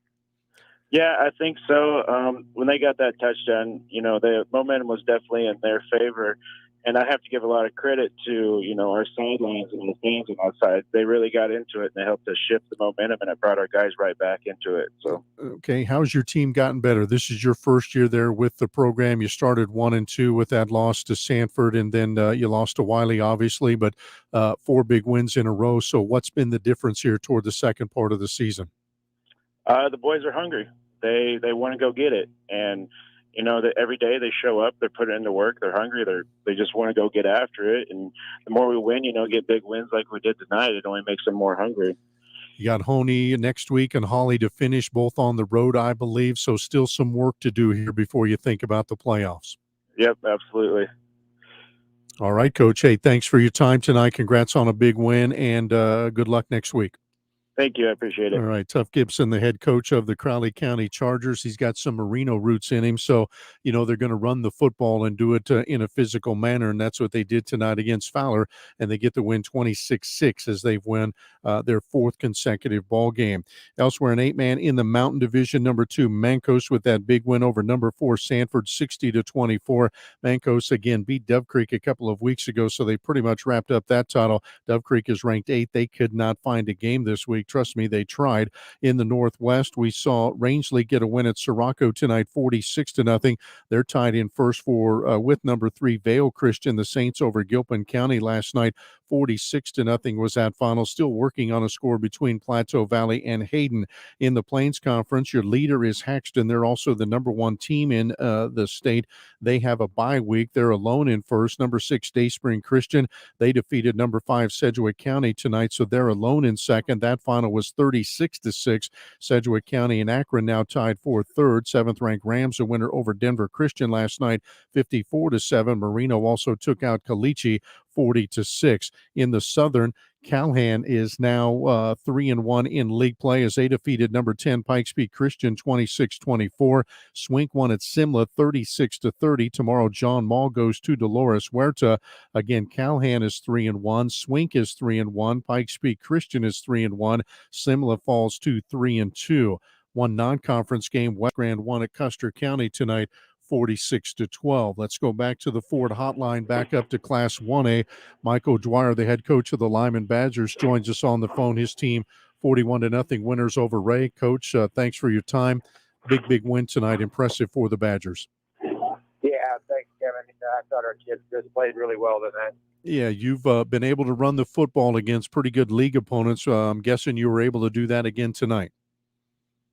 Yeah, I think so. When they got that touchdown, you know, the momentum was definitely in their favor. And I have to give a lot of credit to, you know, our sidelines and the fans on our side. They really got into it, and they helped us shift the momentum, and it brought our guys right back into it. So, okay, how's your team gotten better? This is your first year there with the program. You started 1-2 with that loss to Sanford, and then you lost to Wiley, obviously, but 4 big wins in a row. So what's been the difference here toward the second part of the season? The boys are hungry. They want to go get it, and you know that every day they show up, they're putting into work, they're hungry, they just want to go get after it. And the more we win, you know, get big wins like we did tonight, it only makes them more hungry. You got Honey next week and Holly to finish, both on the road, I believe. So still some work to do here before you think about the playoffs. Yep, absolutely. All right, Coach. Hey, thanks for your time tonight. Congrats on a big win, and good luck next week. Thank you. I appreciate it. All right. Tuff Gibson, the head coach of the Crowley County Chargers. He's got some Marino roots in him. So, you know, they're going to run the football and do it in a physical manner. And that's what they did tonight against Fowler. And they get the win 26-6 as they've won their 4th consecutive ball game. Elsewhere, an 8-man in the Mountain Division, number 2, Mancos with that big win over number 4, Sanford, 60-24. Mancos, again, beat Dove Creek a couple of weeks ago. So they pretty much wrapped up that title. Dove Creek is ranked 8th. They could not find a game this week. week. Trust me, they tried. In the Northwest, we saw Rangeley get a win at Sirocco tonight, 46-0. They're tied in first with number 3 Vale Christian. The Saints over Gilpin County last night, 46-0 was that final. Still working on a score between Plateau Valley and Hayden. In the Plains Conference, your leader is Haxton. They're also the number 1 team in the state. They have a bye week. They're alone in first. Number 6 Dayspring Christian. They defeated number 5 Sedgwick County tonight, so they're alone in second. That final was 36-6. Sedgwick County and Akron now tied for third. 7th-ranked Rams a winner over Denver Christian last night, 54-7. Marino also took out Caliche, 40-6. In the Southern, Calhan is now 3-1 in league play as they defeated number 10 Pikes Peak Christian 26-24. Swink won at Simla 36-30. Tomorrow, John Mall goes to Dolores Huerta. Again, Calhan is 3-1. Swink is 3-1. Pikes Peak Christian is 3-1. Simla falls to 3-2. One non-conference game, West Grand won at Custer County tonight, 46-12. Let's go back to the Ford hotline, back up to Class 1A. Michael Dwyer, the head coach of the Lyman Badgers, joins us on the phone. His team, 41-0 winners over Ray. Coach, thanks for your time. Big win tonight. Impressive for the Badgers. Yeah, thanks, Kevin. I thought our kids just played really well tonight. Yeah, you've been able to run the football against pretty good league opponents. I'm guessing you were able to do that again tonight.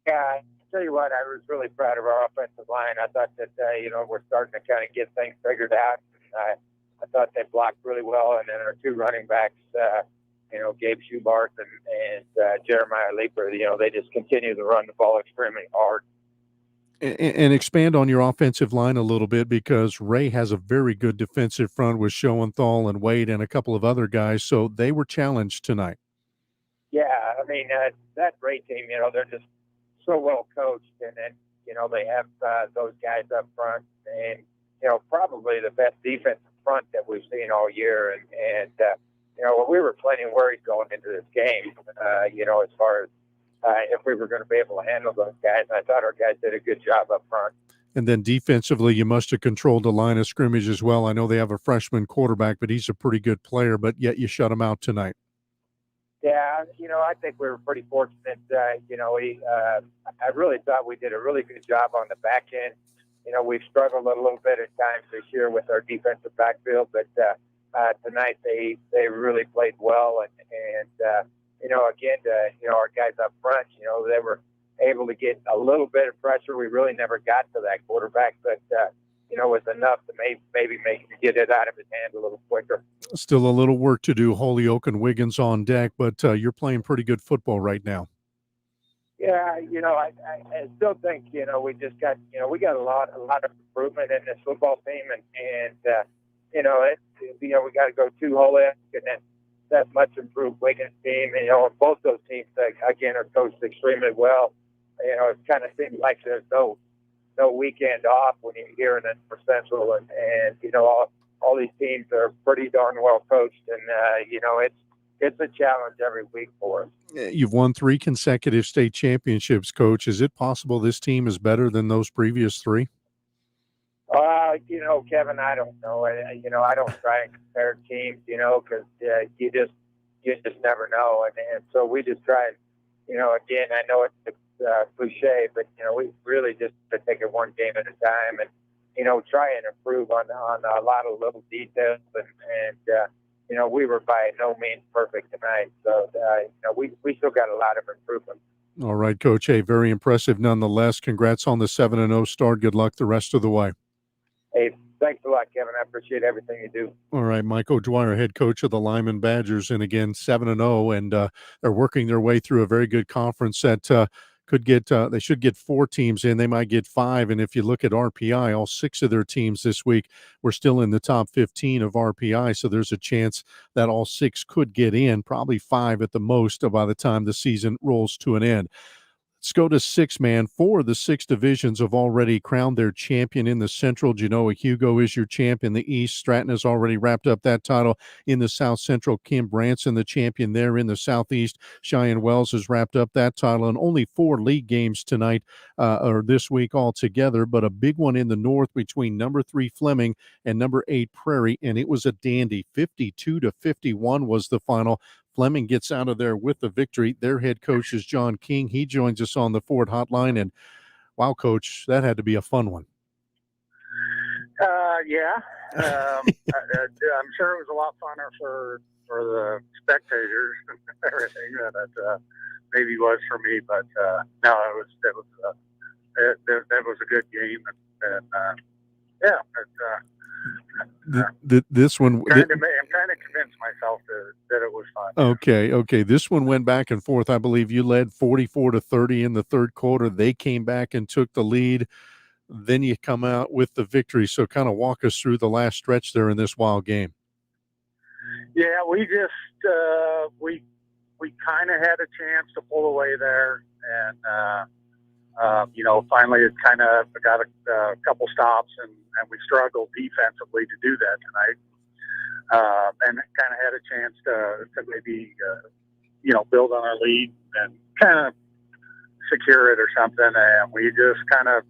Yeah, tell you what, I was really proud of our offensive line. I thought that, we're starting to kind of get things figured out. I thought they blocked really well, and then our 2 running backs, Gabe Schubarth and Jeremiah Leeper, they just continue to run the ball extremely hard. And expand on your offensive line a little bit, because Ray has a very good defensive front with Schoenthal and Wade and a couple of other guys, so they were challenged tonight. Yeah, I mean, that Ray team, they're just so well coached, and then they have those guys up front, and probably the best defensive front that we've seen all year, and we were plenty worried going into this game, as far as if we were going to be able to handle those guys. And I thought our guys did a good job up front. And then defensively, you must have controlled the line of scrimmage as well. I know they have a freshman quarterback, but he's a pretty good player, but yet you shut him out tonight. Yeah, I think we were pretty fortunate. I really thought we did a really good job on the back end. We've struggled a little bit at times this year with our defensive backfield, but tonight they really played well. And our guys up front, they were able to get a little bit of pressure. We really never got to that quarterback, but was enough to maybe make him get it out of his hand a little quicker. Still a little work to do. Holyoke and Wiggins on deck, but you're playing pretty good football right now. Yeah, I still think we just got we got a lot of improvement in this football team, and we got to go to Holyoke, and then that much improved Wiggins team. Both those teams again are coached extremely well. It kind of seems like there's no weekend off when you're here in for Central, and all these teams are pretty darn well coached, and it's a challenge every week for us. You've won 3 consecutive state championships, Coach. Is it possible this team is better than those previous 3? Kevin, I don't know. I don't try and compare teams, because you just never know, and so we just try and, again, I know it's cliche, but we really just take it one game at a time, and try and improve on a lot of little details, and we were by no means perfect tonight, so we still got a lot of improvement. All right, Coach. Hey, very impressive nonetheless. Congrats on the 7-0 start. Good luck the rest of the way. Hey, thanks a lot, Kevin. I appreciate everything you do. All right, Michael Dwyer, head coach of the Lyman Badgers, and again 7-0, and they're working their way through a very good conference that could get. They should get 4 teams in. They might get 5, and if you look at RPI, all 6 of their teams this week were still in the top 15 of RPI. So there's a chance that all 6 could get in, probably 5 at the most by the time the season rolls to an end. Let's go to 6-man. 4 of the 6 divisions have already crowned their champion in the Central. Genoa Hugo is your champ in the East. Stratton has already wrapped up that title in the South Central. Kim Branson, the champion there in the Southeast. Cheyenne Wells has wrapped up that title. And only 4 league games tonight or this week altogether, but a big one in the North between number 3 Fleming and number 8 Prairie, and it was a dandy. 52-51 was the final. Fleming gets out of there with the victory. Their head coach is John King. He joins us on the Ford Hotline. And wow, Coach, that had to be a fun one. Yeah. I'm sure it was a lot funner for the spectators and everything than it maybe was for me. But no, it was a good game, and This one. I'm trying to convince myself that it was fun. Okay. This one went back and forth. I believe you led 44-30 in the third quarter. They came back and took the lead. Then you come out with the victory. So kind of walk us through the last stretch there in this wild game. Yeah, we just we kind of had a chance to pull away there, and finally it kind of got a couple stops, and we struggled defensively to do that tonight, and kind of had a chance to maybe build on our lead and kind of secure it or something, and we just kind of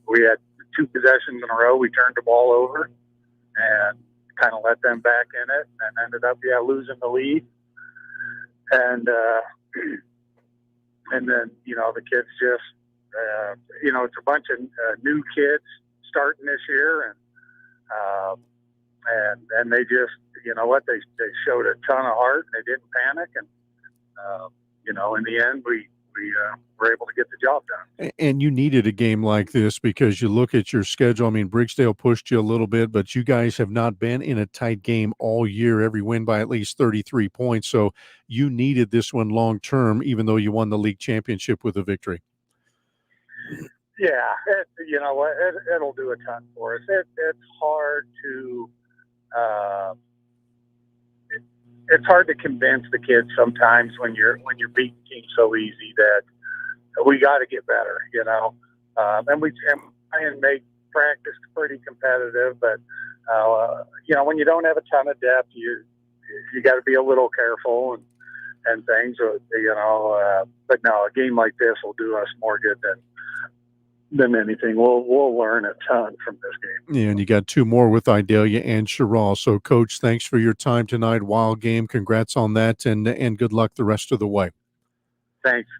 we had 2 possessions in a row. We turned the ball over and kind of let them back in it, and ended up losing the lead. And then the kids just it's a bunch of new kids starting this year, and they just they showed a ton of heart, and they didn't panic, and in the end we were able to get the job done. And you needed a game like this because you look at your schedule. I mean, Brigsdale pushed you a little bit, but you guys have not been in a tight game all year, every win by at least 33 points. So you needed this one long term, even though you won the league championship with a victory. Yeah, it'll do a ton for us. It's hard to convince the kids sometimes when you're beating teams so easy that we got to get better, and we try and make practice pretty competitive, but when you don't have a ton of depth, you got to be a little careful and things, but no, a game like this will do us more good than anything. We'll learn a ton from this game. Yeah, and you got 2 more with Idalia and Sherrall. So, Coach, thanks for your time tonight. Wild game. Congrats on that, and good luck the rest of the way. Thanks,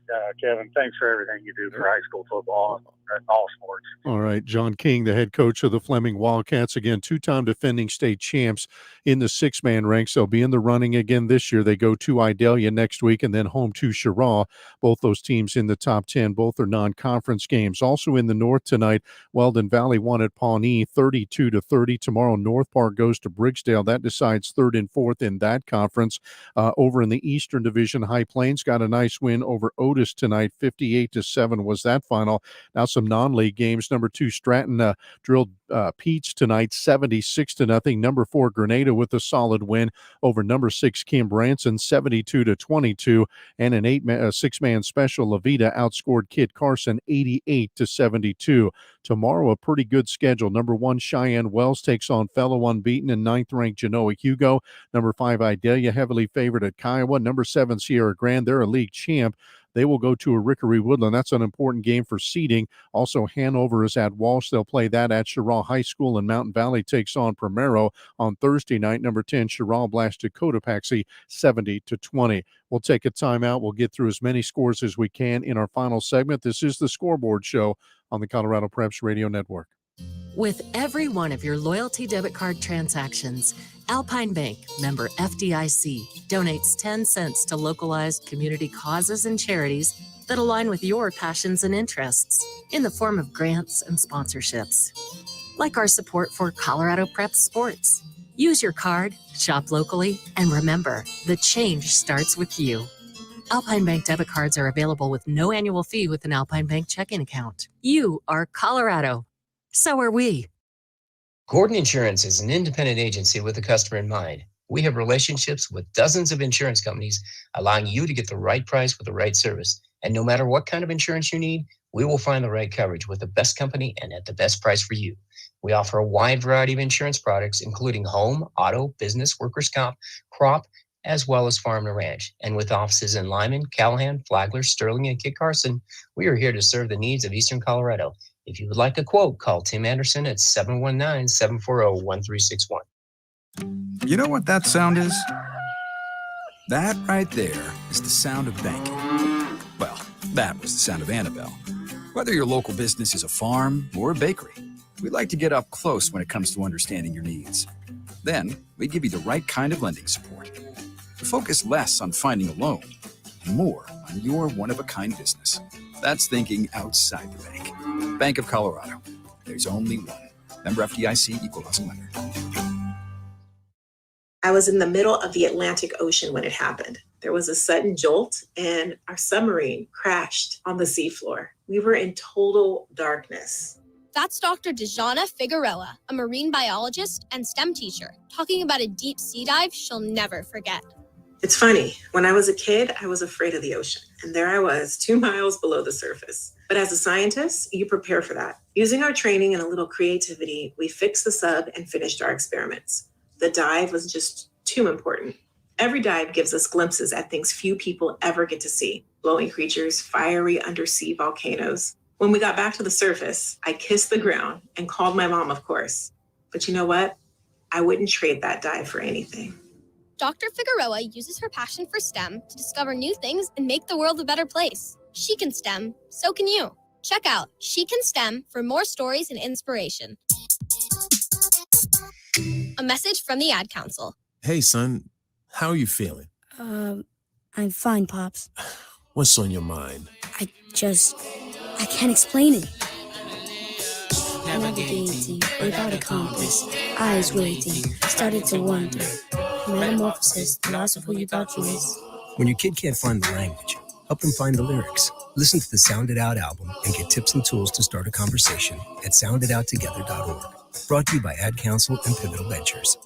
Kevin. Thanks for everything you do for high school football and all sports. All right, John King, the head coach of the Fleming Wildcats, again, 2-time defending state champs in the 6-man ranks. They'll be in the running again this year. They go to Idalia next week and then home to Sherrall. Both those teams in the top 10. Both are non-conference games. Also in the north tonight, Weldon Valley won at Pawnee 32-30. Tomorrow, North Park goes to Brigsdale. That decides 3rd and 4th in that conference. Over in the Eastern Division, High Plains got a nice win over Otis tonight. 58-7 was that final. Now some non-league games. Number 2 Stratton drilled Peach tonight 76-0. Number 4 Grenada with a solid win over number 6 Kim Branson 72-22, and an 6-man special Levita outscored Kit Carson 88-72. Tomorrow a pretty good schedule. Number 1 Cheyenne Wells takes on fellow unbeaten and 9th-ranked Genoa Hugo. Number 5 Idalia heavily favored at Kiowa. Number 7 Sierra Grande, they're a league champ. They will go to a Rickery Woodland. That's an important game for seeding. Also, Hanover is at Walsh. They'll play that at Sherrall High School, and Mountain Valley takes on Primero on Thursday night. Number 10, Sherrall blasted Cotopaxi 70-20. We'll take a timeout. We'll get through as many scores as we can in our final segment. This is the Scoreboard Show on the Colorado Preps Radio Network. With every one of your loyalty debit card transactions, Alpine Bank, member FDIC, donates 10 cents to localized community causes and charities that align with your passions and interests in the form of grants and sponsorships. Like our support for Colorado Prep Sports. Use your card, shop locally, and remember, the change starts with you. Alpine Bank debit cards are available with no annual fee with an Alpine Bank checking account. You are Colorado. So are we. Gordon Insurance is an independent agency with the customer in mind. We have relationships with dozens of insurance companies, allowing you to get the right price with the right service. And no matter what kind of insurance you need, we will find the right coverage with the best company and at the best price for you. We offer a wide variety of insurance products, including home, auto, business, workers' comp, crop, as well as farm and ranch. And with offices in Lyman, Callahan, Flagler, Sterling, and Kit Carson, we are here to serve the needs of Eastern Colorado. If you would like a quote, call Tim Anderson at 719-740-1361. You know what that sound is? That right there is the sound of banking. Well, that was the sound of Annabelle. Whether your local business is a farm or a bakery, we like to get up close when it comes to understanding your needs. Then we give you the right kind of lending support. We focus less on finding a loan and more on your one-of-a-kind business. That's thinking outside the bank. Bank of Colorado. There's only one. Member FDIC, Equal Housing Lender. I was in the middle of the Atlantic Ocean when it happened. There was a sudden jolt and our submarine crashed on the seafloor. We were in total darkness. That's Dr. Dejana Figueroa, a marine biologist and STEM teacher, talking about a deep sea dive she'll never forget. It's funny, when I was a kid, I was afraid of the ocean. And there I was, 2 miles below the surface. But as a scientist, you prepare for that. Using our training and a little creativity, we fixed the sub and finished our experiments. The dive was just too important. Every dive gives us glimpses at things few people ever get to see. Glowing creatures, fiery undersea volcanoes. When we got back to the surface, I kissed the ground and called my mom, of course. But you know what? I wouldn't trade that dive for anything. Dr. Figueroa uses her passion for STEM to discover new things and make the world a better place. She can STEM, so can you. Check out She Can STEM for more stories and inspiration. A message from the Ad Council. Hey, son, how are you feeling? I'm fine, Pops. What's on your mind? I can't explain it. Navigating without a compass, eyes waiting, started to wonder. Metamorphosis, the loss of who you thought you was. When your kid can't find the language, help them find the lyrics. Listen to the Sound It Out album and get tips and tools to start a conversation at sounditouttogether.org. Brought to you by Ad Council and Pivotal Ventures.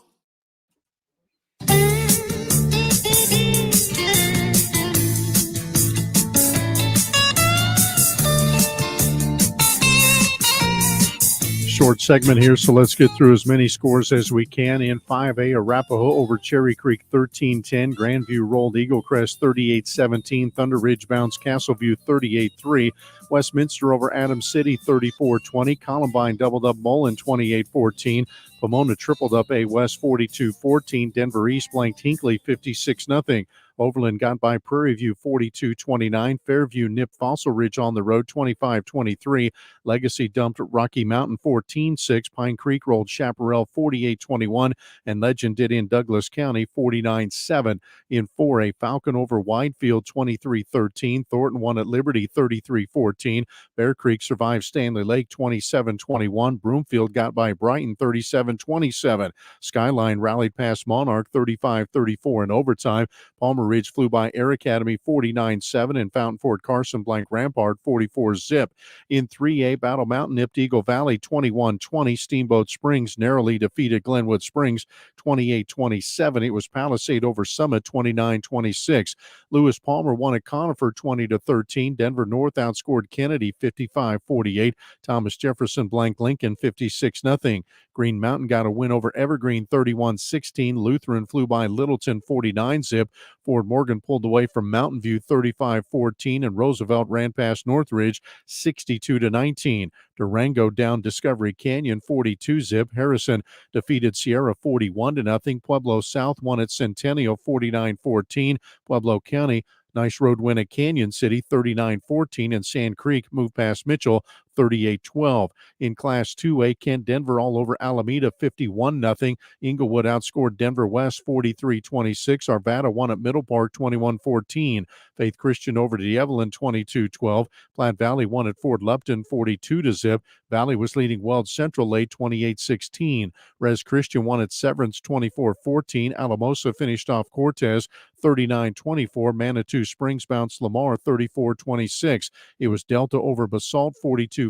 Short segment here, so let's get through as many scores as we can. In 5A, Arapahoe over Cherry Creek 13-10, Grandview rolled Eagle Crest 38-17, Thunder Ridge bounced Castleview 38-3, Westminster over Adams City 34-20, Columbine doubled up Mullen 28-14, Pomona tripled up A West 42-14, Denver East blanked Hinckley 56-0. Overland got by Prairie View 42-29. Fairview nipped Fossil Ridge on the road 25-23. Legacy dumped Rocky Mountain 14-6. Pine Creek rolled Chaparral 48-21. And Legend did in Douglas County 49-7. In 4A, Falcon over Widefield 23-13. Thornton won at Liberty 33-14. Bear Creek survived Stanley Lake 27-21. Broomfield got by Brighton 37-27. Skyline rallied past Monarch 35-34 in overtime. Palmer Ridge flew by Air Academy 49-7 and Fountain Fort Carson blank Rampart 44-0. In 3A, Battle Mountain nipped Eagle Valley 21-20. Steamboat Springs narrowly defeated Glenwood Springs 28-27. It was Palisade over Summit 29-26. Lewis Palmer won at Conifer 20-13. Denver North outscored Kennedy 55-48. Thomas Jefferson blanked Lincoln 56-0. Green Mountain got a win over Evergreen 31-16. Lutheran flew by Littleton 49-0. Fort Morgan pulled away from Mountain View 35-14, and Roosevelt ran past Northridge 62-19. Durango down Discovery Canyon 42-0. Harrison defeated Sierra 41-0. Pueblo South won at Centennial 49-14. Pueblo County nice road win at Canyon City 39-14, and Sand Creek moved past Mitchell 38-12. In Class 2A, Kent Denver all over Alameda 51-0. Inglewood outscored Denver West 43-26. Arvada won at Middle Park 21-14. Faith Christian over to Evelyn 22-12. Platte Valley won at Fort Lupton 42-0. Valley was leading Weld Central late 28-16. Res Christian won at Severance 24-14. Alamosa finished off Cortez 39-24. Manitou Springs bounced Lamar 34-26. It was Delta over Basalt 42-14.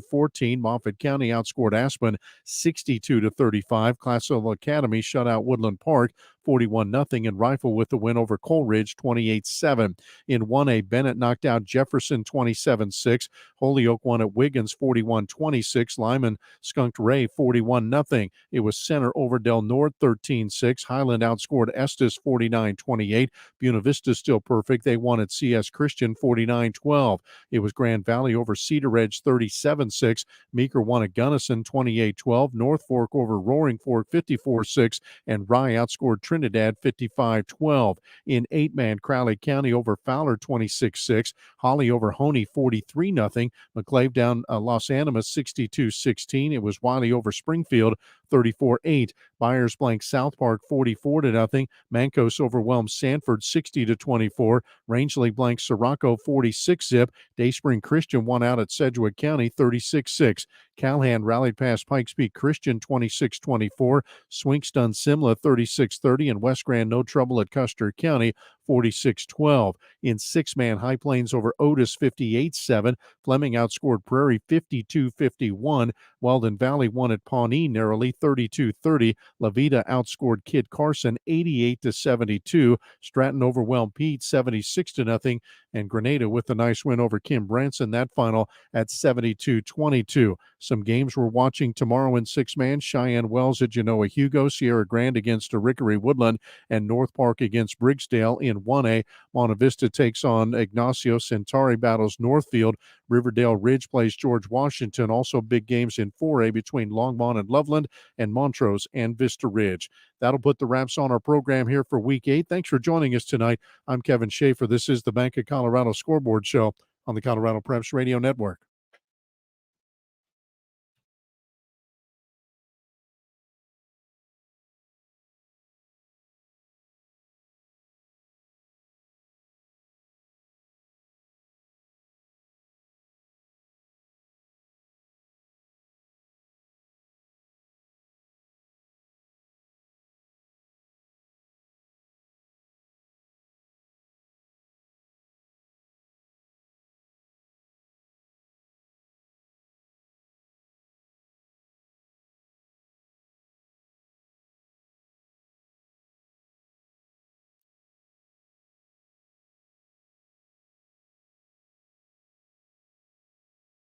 Moffett County outscored Aspen 62-35. Classville Academy shut out Woodland Park 41-0, and Rifle with the win over Coleridge 28-7. In 1A, Bennett knocked out Jefferson 27-6. Holyoke won at Wiggins 41-26. Lyman skunked Ray 41-0. It was Center over Del Norte 13-6. Highland outscored Estes 49-28. Buena Vista still perfect. They won at CS Christian 49-12. It was Grand Valley over Cedar Edge 37-6. Meeker won at Gunnison 28-12. North Fork over Roaring Fork 54-6. And Rye outscored Trinidad 55-12. In 8-man, Crowley County over Fowler 26-6. Holly over Honey 43-0. McClave down Los Animas 62-16. It was Wiley over Springfield 34-8. Byers blank South Park 44-0. Mancos overwhelmed Sanford 60-24. Rangeley blank Sirocco 46-zip. Dayspring Christian won out at Sedgwick County 36-6. Calhan rallied past Pikes Peak Christian 26-24. Swinks done Simla 36-30. And West Grand no trouble at Custer County 46-12. In 6-man, High Plains over Otis 58-7. Fleming outscored Prairie 52-51. Weldon Valley won at Pawnee narrowly 32-30. La Vida outscored Kid Carson 88-72. Stratton overwhelmed Pete 76-0. And Grenada with a nice win over Kim Branson. That final at 72-22. Some games we're watching tomorrow in 6-man. Cheyenne Wells at Genoa Hugo. Sierra Grande against Rickery Woodland. And North Park against Briggsdale in 1A. Monta Vista takes on Ignacio. Centauri battles Northfield. Riverdale Ridge plays George Washington. Also big games in 4A between Longmont and Loveland, and Montrose and Vista Ridge. That'll put the wraps on our program here for Week 8. Thanks for joining us tonight. I'm Kevin Schaefer. This is the Bank of Colorado Scoreboard Show on the Colorado Preps Radio Network.